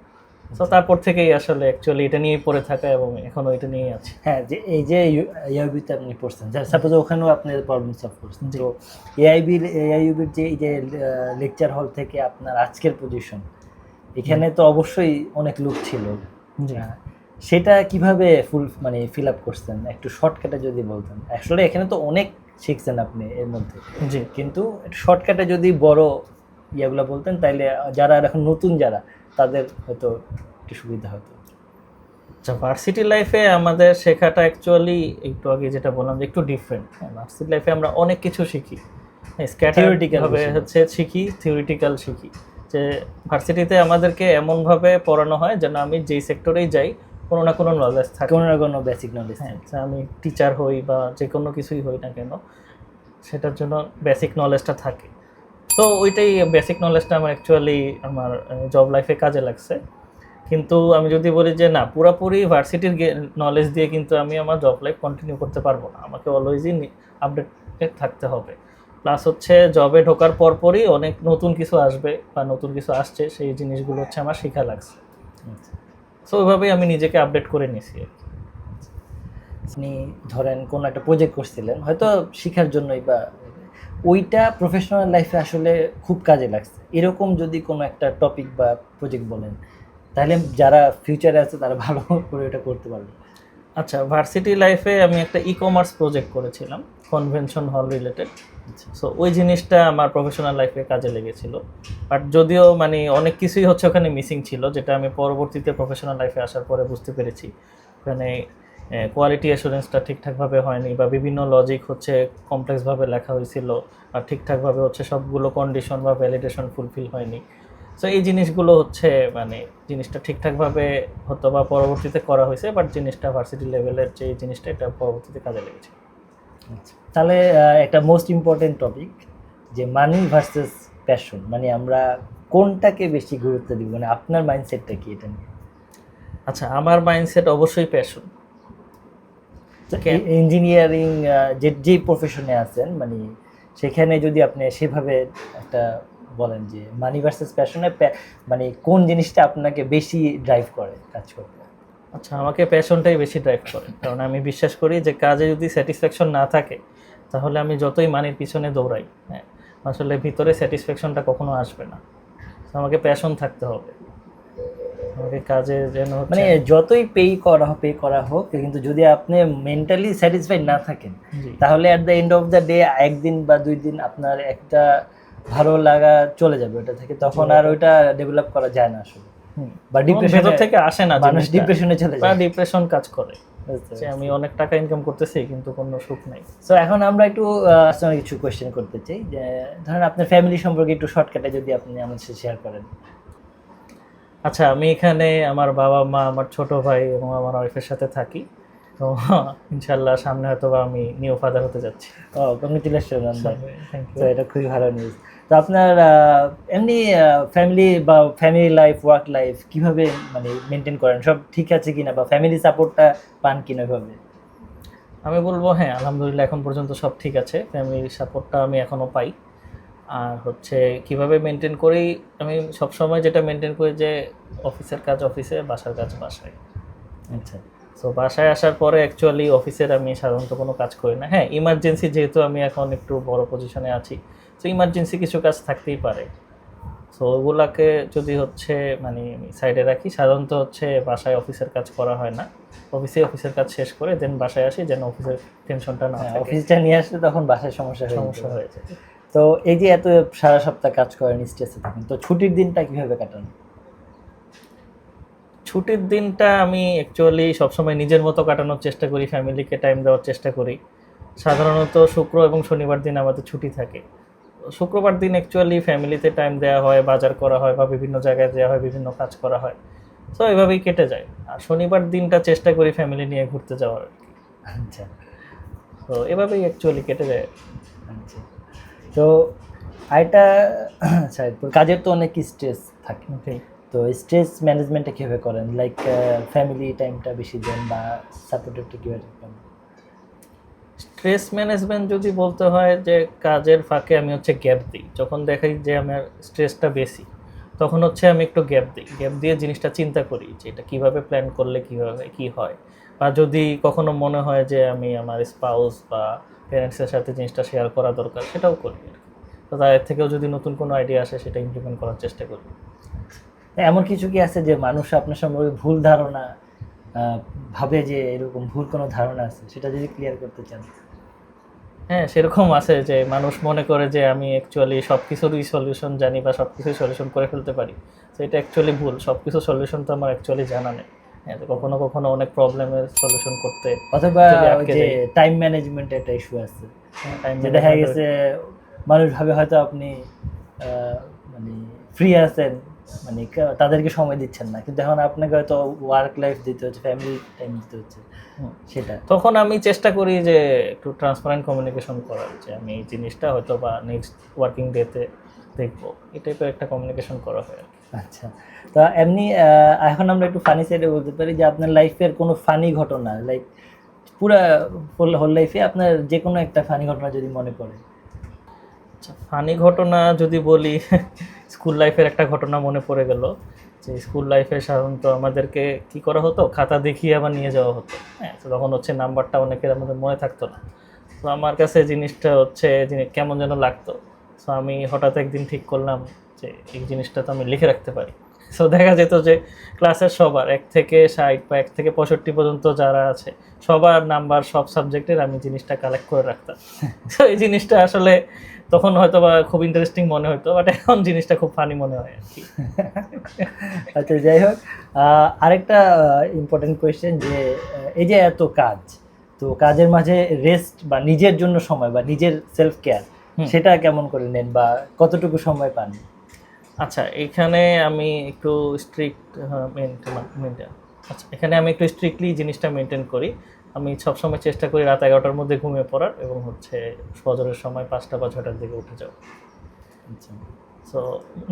তো তারপর থেকেই আসলে অ্যাকচুয়ালি এটা নিয়েই পড়ে থাকা, এবং এখনও এটা নিয়েই আছে। হ্যাঁ, যে এই যে এআইইউবিতে আপনি পড়ছেন, সাপোজ ওখানেও আপনি প্রবলেম সলভ করছেন, তো এআইইউবির যে এই যে লেকচার হল থেকে আপনার আজকের পজিশন, এখানে তো অবশ্যই অনেক লোক ছিল, সেটা কিভাবে ফিল আপ করছেন একটু শর্টকাটে যদি বলতেন। আসলে এখানে তো অনেক শিখছেন আপনি এর মধ্যে, জি, কিন্তু শর্টকাটে যদি বড় ইয়েগুলো বলতেন, তাইলে যারা এখন নতুন যারা, তাদের হয়তো একটু সুবিধা হতো। আচ্ছা, ভার্সিটি লাইফে আমাদের শেখাটা অ্যাকচুয়ালি একটু আগে যেটা বললাম যে একটু ডিফারেন্ট। হ্যাঁ, ভার্সিটি লাইফে আমরা অনেক কিছু শিখি, থিওরিটিক্যালভাবে হচ্ছে শিখি, থিওরিটিক্যাল শিখি। যে ভার্সিটিতে আমাদেরকে এমনভাবে পড়ানো হয় যেন আমি যেই সেক্টরেই যাই কোনো না কোনো নলেজ থাকে, কোনো না কোনো বেসিক নলেজ। হ্যাঁ, আমি টিচার হই বা যে কোনো কিছুই হই না কেন, সেটার জন্য বেসিক নলেজটা থাকে। তো ওইটাই বেসিক নলেজটা আমার অ্যাকচুয়ালি আমার জব লাইফে কাজে লাগছে। কিন্তু আমি যদি বলি যে না, পুরোপুরি ভার্সিটির নলেজ দিয়ে কিন্তু আমি আমার জব লাইফ কন্টিনিউ করতে পারবো না, আমাকে অলওয়েজই আপডেটেড থাকতে হবে। প্লাস হচ্ছে জবে ঢোকার পরপরই অনেক নতুন কিছু আসবে বা নতুন কিছু আসছে, সেই জিনিসগুলো হচ্ছে আমার শেখা লাগছে। সো ওইভাবেই আমি নিজেকে আপডেট করে নিয়েছি। আপনি ধরেন কোনো একটা প্রজেক্ট করছিলেন হয়তো শেখার জন্যই, বা ওইটা প্রফেশনাল লাইফে আসলে খুব কাজে লাগছে, এরকম যদি কোনো একটা টপিক বা প্রজেক্ট বলেন তাহলে যারা ফিউচারে আছে তারা ভালো করে এটা করতে পারবে। আচ্ছা, ভার্সিটি লাইফে আমি একটা ই কমার্স প্রজেক্ট করেছিলাম, কনভেনশন হল রিলেটেড। সো ওই জিনিসটা আমার প্রফেশনাল লাইফে কাজে লেগেছিল। বাট যদিও মানে অনেক কিছুই হচ্ছে ওখানে মিসিং ছিল, যেটা আমি পরবর্তীতে প্রফেশনাল লাইফে আসার পরে বুঝতে পেরেছি। ওখানে কোয়ালিটি অ্যাসুরেন্সটা ঠিকঠাকভাবে হয়নি, বা বিভিন্ন লজিক হচ্ছে কমপ্লেক্সভাবে লেখা হয়েছিল, আর ঠিকঠাকভাবে হচ্ছে সবগুলো কন্ডিশন বা ভ্যালিডেশন ফুলফিল হয়নি। সো এই জিনিসগুলো হচ্ছে মানে জিনিসটা ঠিকঠাকভাবে হতো বা পরবর্তীতে করা হয়েছে, বাট জিনিসটা ভার্সিটি লেভেলের যে জিনিসটা এটা পরবর্তীতে কাজে লেগেছে। তাহলে একটা মোস্ট ইম্পর্টেন্ট টপিক যে মানি ভার্সেস প্যাশন, মানে আমরা কোনটাকে বেশি গুরুত্ব দিব, মানে আপনার মাইন্ডসেটটা কি এটা নিয়ে? আচ্ছা, আমার মাইন্ডসেট অবশ্যই প্যাশন। ইঞ্জিনিয়ারিং যেই প্রফেশনে আছেন, মানে সেখানে যদি আপনি সেভাবে একটা বলেন যে মানি ভার্সেস প্যাশনে, মানে কোন জিনিসটা আপনাকে বেশি ড্রাইভ করে কাজ করতে? আচ্ছা, আমাকে প্যাশনটাই বেশি ড্রাইভ করে, কারণ আমি বিশ্বাস করি যে কাজে যদি স্যাটিসফ্যাকশন না থাকে তাহলে আমি যতই মানির পিছনে দৌড়াই, হ্যাঁ, আসলে ভিতরে স্যাটিসফ্যাকশনটা কখনো আসবে না। তো আমাকে প্যাশন থাকতে হবে, আমাকে কাজে যেন মানে যতই পে করা হোক কিন্তু যদি আপনি মেন্টালি স্যাটিসফাইড না থাকেন তাহলে at the end of the day একদিন বা 2 দিন আপনার একটা ভালো লাগা চলে যাবে ওটা থেকে, তখন আর ওইটা ডেভেলপ করা যায় না আসলে, বা ডিপ্রেশন থেকে আসে না, মানুষ ডিপ্রেশনে চলে যায়, বা ডিপ্রেশন কাজ করে যে আমি অনেক টাকা ইনকাম করতেছি কিন্তু কোনো সুখ নাই। সো এখন আমরা একটু কিছু কোয়েশ্চেন করতে চাই, যে ধরেন আপনার ফ্যামিলি সম্পর্কে একটু শর্টকাটে যদি আপনি আমাদের সাথে শেয়ার করেন। আচ্ছা, আমি এখানে আমার বাবা মা, আমার ছোট ভাই এবং আমার ওয়াইফের সাথে থাকি। তো ইনশাল্লাহ সামনে হয়তো বা আমি নিউ ফাদার হতে যাচ্ছি। ও, কংগ্রেচুলেশন, থ্যাংক তো ইউ। এটা খুবই ভালো নিউজ। তো আপনার এমনি ফ্যামিলি বা ফ্যামিলি লাইফ, ওয়ার্ক লাইফ কিভাবে মানে মেনটেন করেন, সব ঠিক আছে কিনা, বা ফ্যামিলি সাপোর্টটা পান কিনা ভাবে? আমি বলবো হ্যাঁ, আলহামদুলিল্লাহ এখন পর্যন্ত সব ঠিক আছে, ফ্যামিলির সাপোর্টটা আমি এখনও পাই। আর হচ্ছে কিভাবে মেনটেন করি, আমি সবসময় যেটা মেনটেন করি যে অফিসের কাজ অফিসে, বাসার কাজ বাসায়। আচ্ছা, তো বাসায় আসার পরে অ্যাকচুয়ালি অফিসের আমি সাধারণত কোনো কাজ করি না। হ্যাঁ, ইমার্জেন্সি যেহেতু আমি এখন একটু বড় পজিশনে আছি, তো ইমার্জেন্সি কিছু কাজ থাকতেই পারে। তো ওগুলাকে যদি হচ্ছে মানে আমি সাইডে রাখি, সাধারণত হচ্ছে বাসায় অফিসের কাজ করা হয় না, অফিসের কাজ শেষ করে দেন বাসায় আসি, যেন অফিসের টেনশনটা না থাকে, অফিসটা নিয়ে আসলে তখন বাসায় সমস্যা হয়ে যায়। তো এই যে এত সারা সপ্তাহ কাজ করেন, স্ট্রেসে থাকেন, তো ছুটির দিনটা কিভাবে কাটান? ছুটির দিনটা আমি অ্যাকচুয়ালি সবসময় নিজের মতো কাটানোর চেষ্টা করি, ফ্যামিলিকে টাইম দেওয়ার চেষ্টা করি। সাধারণত শুক্র এবং শনিবার দিন আমাদের ছুটি থাকে। শুক্রবার দিন অ্যাকচুয়ালি ফ্যামিলিতে টাইম দেওয়া হয়, বাজার করা হয় বা বিভিন্ন জায়গায় দেওয়া হয়, বিভিন্ন কাজ করা হয়। তো এভাবেই কেটে যায়। আর শনিবার দিনটা চেষ্টা করি ফ্যামিলি নিয়ে ঘুরতে যাওয়ার। আচ্ছা, তো এভাবেই অ্যাকচুয়ালি কেটে যায়। আচ্ছা। তো আরেকটা, আচ্ছা, কাজের তো অনেক স্ট্রেস থাকে, তো স্ট্রেস ম্যানেজমেন্টটা কীভাবে করেন? লাইক ফ্যামিলি টাইমটা বেশি দেন বা সাপোর্টিভটা কীভাবে করেন? স্ট্রেস ম্যানেজমেন্ট যদি বলতে হয় যে কাজের ফাঁকে আমি হচ্ছে গ্যাপ দিই, যখন দেখাই যে আমার স্ট্রেসটা বেশি তখন হচ্ছে আমি একটু গ্যাপ দিই, গ্যাপ দিয়ে জিনিসটা চিন্তা করি যে এটা কীভাবে প্ল্যান করলে কীভাবে কী হয়। বা যদি কখনো মনে হয় যে আমি আমার স্পাউস বা প্যারেন্টসের সাথে জিনিসটা শেয়ার করা দরকার, সেটাও করি আর কি। তো তাদের থেকেও যদি নতুন কোনো আইডিয়া আসে সেটা ইমপ্লিমেন্ট করার চেষ্টা করি। এমন কিছু কি আছে যে মানুষ আপনার সম্পর্কে ভুল ধারণা ভাবে, যে এরকম ভুল কোনো ধারণা আছে, সেটা যদি ক্লিয়ার করতে চান? হ্যাঁ, সেরকম আছে যে মানুষ মনে করে যে আমি অ্যাকচুয়ালি সব কিছুরই সলিউশন জানি বা সব কিছুই সলিউশন করে ফেলতে পারি। তো এটা অ্যাকচুয়ালি ভুল, সব কিছু সলিউশন তো আমার অ্যাকচুয়ালি জানা নেই। হ্যাঁ, তো কখনো কখনো অনেক প্রবলেমের সলিউশন করতে অথবা যে টাইম ম্যানেজমেন্ট একটা ইস্যু আছে, যে দেখা গেছে মানুষ ভাবে হয়তো আপনি মানে ফ্রি আছেন, মানে তাদেরকে সময় দিচ্ছেন না, কিন্তু এখন আপনাকে হয়তো ওয়ার্ক লাইফ দিতে হচ্ছে, ফ্যামিলি টাইম দিতে হচ্ছে, সেটা তখন আমি চেষ্টা করি যে একটু ট্রান্সপারেন্ট কমিউনিকেশন করার, যে আমি এই জিনিসটা হয়তো বা নেক্সট ওয়ার্কিং ডেতে দেখবো, এই টাইপের একটা কমিউনিকেশন করা হয় আর কি। আচ্ছা। তো এমনি এখন আমরা একটু ফানি সাইডে বলতে পারি যে আপনার লাইফের কোনো ফানি ঘটনা, লাইক পুরা হোল লাইফে আপনার যে কোনো একটা ফানি ঘটনা যদি মনে পড়ে। আচ্ছা, ফানি ঘটনা যদি বলি, স্কুল লাইফের একটা ঘটনা মনে পড়ে গেল। যে স্কুল লাইফে সাধারণত আমাদেরকে কি করা হতো, খাতা দেখিয়ে আবার নিয়ে যাওয়া হতো। হ্যাঁ, তো তখন হচ্ছে নাম্বারটা অনেকের আমাদের মনে থাকতো না। তো আমার কাছে জিনিসটা হচ্ছে কেমন যেন লাগতো। সো আমি হঠাৎ একদিন ঠিক করলাম যে এই জিনিসটা তো আমি লিখে রাখতে পারি। সো দেখা যেত যে ক্লাসের সবার 1 থেকে 60 বা 1 থেকে 65 পর্যন্ত যারা আছে সবার নাম্বার, সব সাবজেক্টের আমি জিনিসটা কালেক্ট করে রাখতাম। তো এই জিনিসটা আসলে তখন হয়তো বা খুব ইন্টারেস্টিং মনে হতো, বাট এখন জিনিসটা খুব ফানি মনে হয় আর কি। আচ্ছা, যাই হোক, আরেকটা ইম্পর্টেন্ট কোয়েশ্চেন যে এই যে এত কাজ, তো কাজের মাঝে রেস্ট বা নিজের জন্য সময় বা নিজের সেলফ কেয়ার সেটা কেমন করে নেন বা কতটুকু সময় পান? আচ্ছা, এখানে আমি একটু স্ট্রিক্ট মেনটেন আচ্ছা এখানে আমি একটু স্ট্রিক্টলি জিনিসটা মেনটেন করি। আমি সবসময় চেষ্টা করি রাত 11টার মধ্যে ঘুমিয়ে পড়ার, এবং হচ্ছে ফজরের সময় 5টা বা 6টার দিকে উঠে যাও। আচ্ছা। সো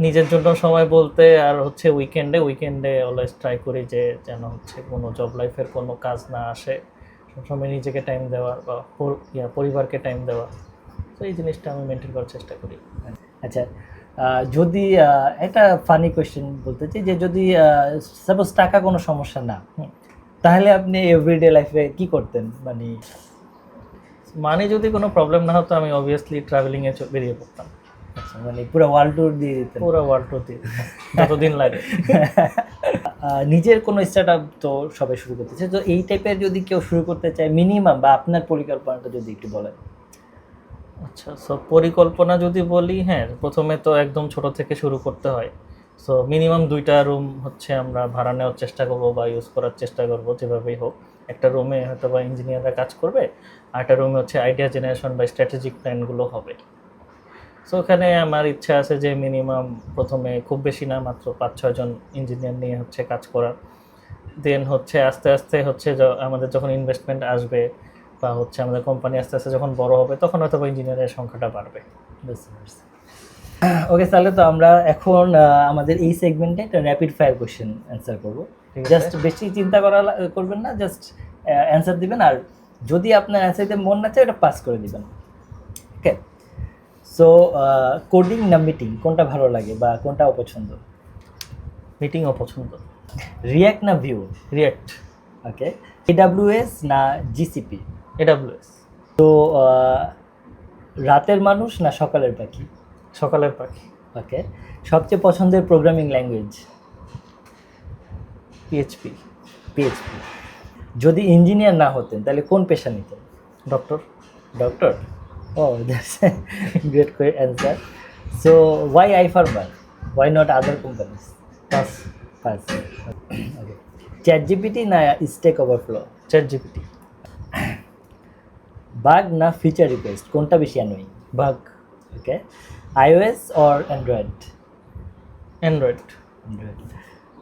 নিজের জন্য সময় বলতে আর হচ্ছে উইকেন্ডে অলওয়েজ ট্রাই করি যে যেন হচ্ছে কোনো জব লাইফের কোনো কাজ না আসে, সবসময় নিজেকে টাইম দেওয়ার বা পরিবারকে টাইম দেওয়া। তো এই জিনিসটা আমি মেনটেন করার চেষ্টা করি। আচ্ছা, যদি একটা ফানি কোয়েশ্চেন বলতে চাই যে যদি সাপোজ টাকা কোনো সমস্যা না, তাহলে আপনি এভরিডে লাইফে কি করতেন? মানে যদি কোনো প্রবলেম না হতো, আমি অবভিয়াসলি ট্রাভেলিংয়ে বেরিয়ে পড়তাম। আচ্ছা, মানে পুরো ওয়ার্ল্ড ট্যুর দিয়ে দিতেন? পুরো ওয়ার্ল্ড ট্যুর দিয়ে দিতাম, যতদিন লাগে। নিজের কোনো স্টার্ট আপ তো সবাই শুরু করতে চায়, তো এই টাইপের যদি কেউ শুরু করতে চায়, মিনিমাম বা আপনার পরিকল্পনাটা যদি একটু বলেন। আচ্ছা, সো পরিকল্পনা যদি বলি, হ্যাঁ, প্রথমে তো একদম ছোট থেকে শুরু করতে হয়। সো মিনিমাম 2টা রুম হচ্ছে আমরা ভাড়া নেওয়ার চেষ্টা করবো বা ইউজ করার চেষ্টা করবো, যেভাবেই হোক। একটা রুমে হয়তো বা ইঞ্জিনিয়াররা কাজ করবে, আর একটা রুমে হচ্ছে আইডিয়া জেনারেশন বা স্ট্র্যাটেজিক প্ল্যানগুলো হবে। সো ওখানে আমার ইচ্ছা আছে যে মিনিমাম প্রথমে খুব বেশি না, মাত্র 5-6 জন ইঞ্জিনিয়ার নিয়ে হচ্ছে কাজ করার। দেন হচ্ছে আস্তে আস্তে হচ্ছে আমাদের যখন ইনভেস্টমেন্ট আসবে বা হচ্ছে আমাদের কোম্পানি আস্তে আস্তে যখন বড় হবে, তখন হয়তো ইঞ্জিনিয়ারের সংখ্যাটা বাড়বে। বুঝতে পারছি। ওকে, তাহলে তো আমরা এখন আমাদের এই সেগমেন্টে একটা র্যাপিড ফায়ার কোশ্চেন অ্যান্সার করবো। জাস্ট বেশি চিন্তা করবেন না, জাস্ট অ্যান্সার দিবেন, আর যদি আপনার অ্যান্সার দিতে মন না চায় ওটা পাস করে দিবেন। ওকে, সো কোডিং না মিটিং, কোনটা ভালো লাগে বা কোনটা অপছন্দ? মিটিং অপছন্দ। রিয়াক্ট না ভিউ? রিয়াক্ট। ওকে, এডাব্লিউএস না জিসিপি? এডাব্লিউএস। তো রাতের মানুষ না সকালের পাখি? সকালের পাখি। ওকে, সবচেয়ে পছন্দের প্রোগ্রামিং ল্যাঙ্গুয়েজ? পিএইচপি। পিএইচপি। যদি ইঞ্জিনিয়ার না হতেন তাহলে কোন পেশা নিতেন? ডক্টর। ডক্টর? ও, that's great answer. So why iFarmer? Why not other companies? Pass. Pass. Okay, ChatGPT না stack overflow? ChatGPT. Bug না ফিচার রিকোয়েস্ট, কোনটা বেশি annoying? Bug. Okay, iOS or android? Android. Android.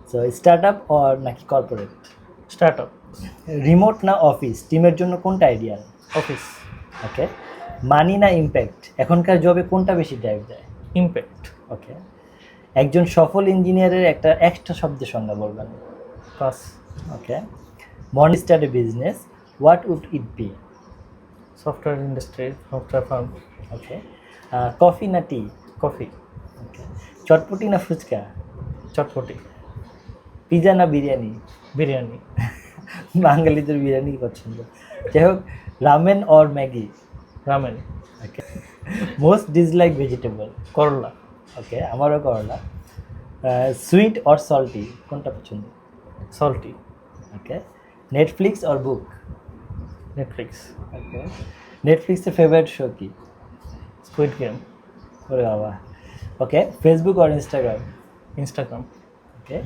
So start up or নাকি কর্পোরেট? Start up. Remote না office, টিমের জন্য কোনটা আইডিয়াল? অফিস। ওকে, মানি না ইম্প্যাক্ট, এখনকার জবে কোনটা বেশি ড্রাইভ দেয়? ইম্প্যাক্ট। ওকে, একজন সফল ইঞ্জিনিয়ারের একটা এক্সট্রা শব্দের সংজ্ঞা বলবেন? Pass. Okay, morning start a business, what would it be? Software industry, software firm. Okay, coffee না টি? কফি। ওকে, চটপটি না ফুচকা? চটপটি। পিজা না বিরিয়ানি? বিরিয়ানি। বাঙালিদের বিরিয়ানি পছন্দ। যাই হোক, ramen or Maggi? Ramen. Okay, most dislike vegetable? করলা। ওকে, আমারও করলা। সুইট অর সল্টি, কোনটা পছন্দ? Salty. Okay, Netflix or book? Netflix. Okay, নেটফ্লিক্সের ফেভারিট শো কি? Squid game. ওরে বাবা। Okay, Facebook or Instagram? Instagram. Okay,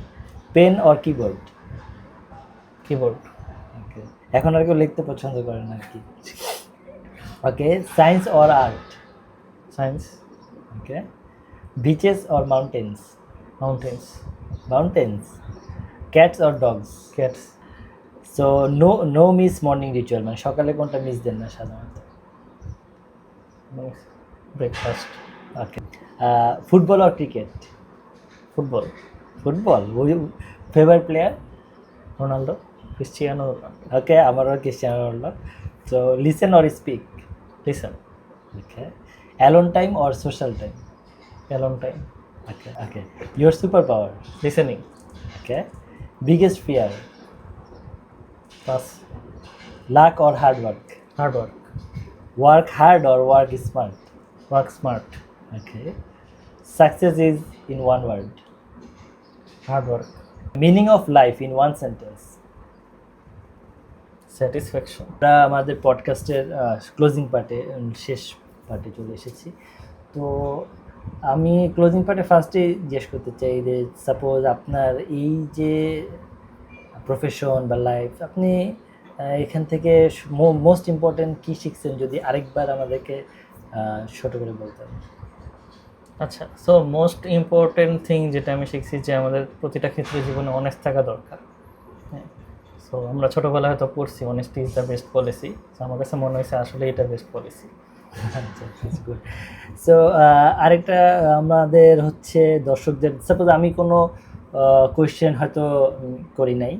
pen or keyboard? Keyboard. Okay, এখন আর কেউ লিখতে পছন্দ করেন আর কি। Okay, science or art? Science. Okay, beaches or mountains? Mountains, Mountains. Cats or dogs? Cats, So no miss morning ritual, মানে সকালে কোনটা মিস দেন না সাধারণত? Breakfast. Okay. Football or cricket? Football, football. Favourite player? Ronaldo, Cristiano Ronaldo. Okay, আমারও Cristiano Ronaldo. So listen or speak? Listen, okay. Alone time or social time? Alone time. Okay okay. Your superpower? Listening. Okay. Biggest fear? Pass. Luck or hard work? Hard work. Work hard or work smart? Work smart. Okay. Success is in one word? Hard work. Meaning of life in one sentence? Satisfaction. আমরা আমাদের পডকাস্টের closing পার্টে, শেষ পার্টে চলে এসেছি। তো আমি closing পার্টে ফার্স্টে জিজ্ঞেস করতে চাই যে সাপোজ আপনার এই যে প্রফেশন বা লাইফ, আপনি এখান থেকে মোস্ট ইম্পর্টেন্ট কী শিখছেন, যদি আরেকবার আমাদেরকে ছোটো করে বলতেন। আচ্ছা, সো মোস্ট ইম্পর্টেন্ট থিং যেটা আমি শিখছি যে আমাদের প্রতিটা ক্ষেত্রে জীবনে অনেস্ট থাকা দরকার। হ্যাঁ, সো আমরা ছোটোবেলায় হয়তো পড়ছি honesty is the best policy. So আমার কাছে মনে হয়েছে আসলে এটা বেস্ট পলিসি। আচ্ছা, গুড। সো আরেকটা আমাদের হচ্ছে দর্শকদের, সাপোজ আমি কোনো কোয়েশ্চেন হয়তো করি নাই,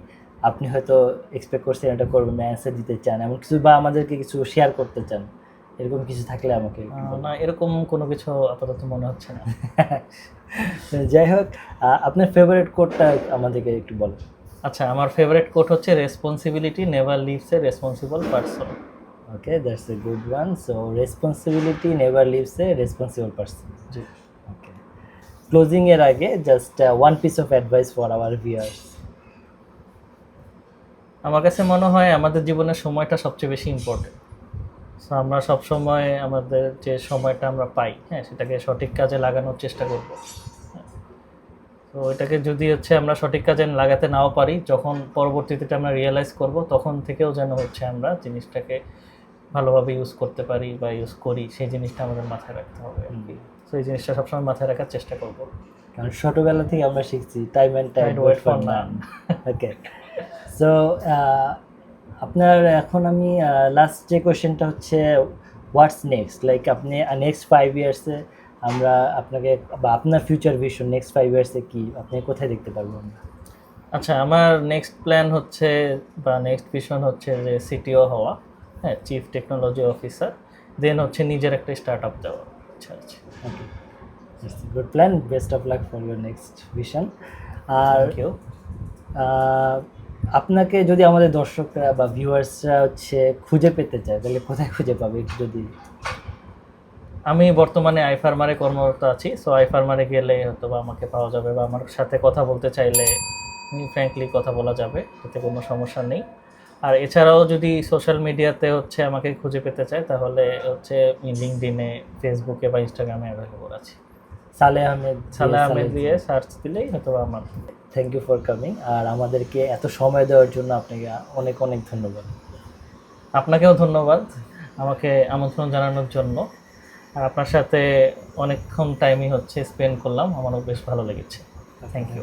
আপনি হয়তো এক্সপেক্ট করছেন এটা করবেন না, অ্যান্সার দিতে চান, এমন কিছু, বা আমাদেরকে কিছু শেয়ার করতে চান, এরকম কিছু থাকলে আমাকে একটু বলুন। না, এরকম কোনো কিছু আপাতত মনে হচ্ছে না। যাই হোক, আপনার ফেভারিট কোডটা আমাদেরকে একটু বলুন। আচ্ছা, আমার ফেভারিট কোট হচ্ছে responsibility never leaves a responsible person. Okay, that's a good one. So responsibility never leaves a responsible person. জি। ওকে। ক্লোজিং এর আগে just one piece of advice for our viewers. আমার কাছে মনে হয় আমাদের জীবনের সময়টা সবচেয়ে বেশি ইম্পর্টেন্ট। সো আমরা সব সময় আমাদের যে সময়টা আমরা পাই, হ্যাঁ, সেটাকে সঠিক কাজে লাগানোর চেষ্টা করব। তো এটাকে যদি হচ্ছে আমরা সঠিক কাজে লাগাতে নাও পারি, যখন পরবর্তীতে আমরা রিয়েলাইজ করব, তখন থেকেও যেন হচ্ছে আমরা জিনিসটাকে ভালোভাবে ইউজ করতে পারি বা ইউজ করি, সেই জিনিসটা আমাদের মাথায় রাখতে হবে আর কি। তো এই জিনিসটা সবসময় মাথায় রাখার চেষ্টা করব। কারণ ছোটবেলা থেকে আমরা শিখছি time and time Time wait wait for for none. none. Okay. So আপনার এখন আমি লাস্ট যে কোয়েশ্চেনটা হচ্ছে হোয়াটস নেক্সট, লাইক আপনি নেক্সট 5 ইয়ার্সে আমরা আপনাকে, বা আপনার ফিউচার ভিশন নেক্সট 5 ইয়ার্সে কি, আপনি কোথায় দেখতে পারবো আমরা? আচ্ছা, আমার নেক্সট প্ল্যান হচ্ছে বা নেক্সট ভিশন হচ্ছে যে সিটিও হওয়া, হ্যাঁ, চিফ টেকনোলজি অফিসার, দেন হচ্ছে নিজের একটা স্টার্ট আপ দেওয়া। আচ্ছা আচ্ছা, okay, good plan, best of luck for your next vision. আর থ্যাংক ইউ। আপনাকে যদি আমাদের দর্শকরা বা ভিউয়ার্সরা হচ্ছে খুঁজে পেতে চায়, তাহলে কোথায় খুঁজে পাবে একটু যদি? আমি বর্তমানে আইফার্মারে কর্মরত আছি। সো আইফার্মারে গেলে হয়তো বা আমাকে পাওয়া যাবে, বা আমার সাথে কথা বলতে চাইলে ফ্র্যাঙ্কলি কথা বলা যাবে, এতে কোনো সমস্যা নেই। আর এছাড়াও যদি সোশ্যাল মিডিয়াতে হচ্ছে আমাকে খুঁজে পেতে চায়, তাহলে হচ্ছে লিঙ্কডিনে, ফেসবুকে বা ইনস্টাগ্রামে অ্যাভেলেবল আছি। সালেহ আহমেদ, সালেহ আহমেদ দিয়ে সার্চ দিলেই হয়তো আমার। থ্যাংক ইউ ফর কামিং, আর আমাদেরকে এত সময় দেওয়ার জন্য আপনাকে অনেক অনেক ধন্যবাদ। আপনাকেও ধন্যবাদ আমাকে আমন্ত্রণ জানানোর জন্য। আর আপনার সাথে অনেকক্ষণ টাইমই হচ্ছে স্পেন্ড করলাম, আমারও বেশ ভালো লেগেছে। Thank you.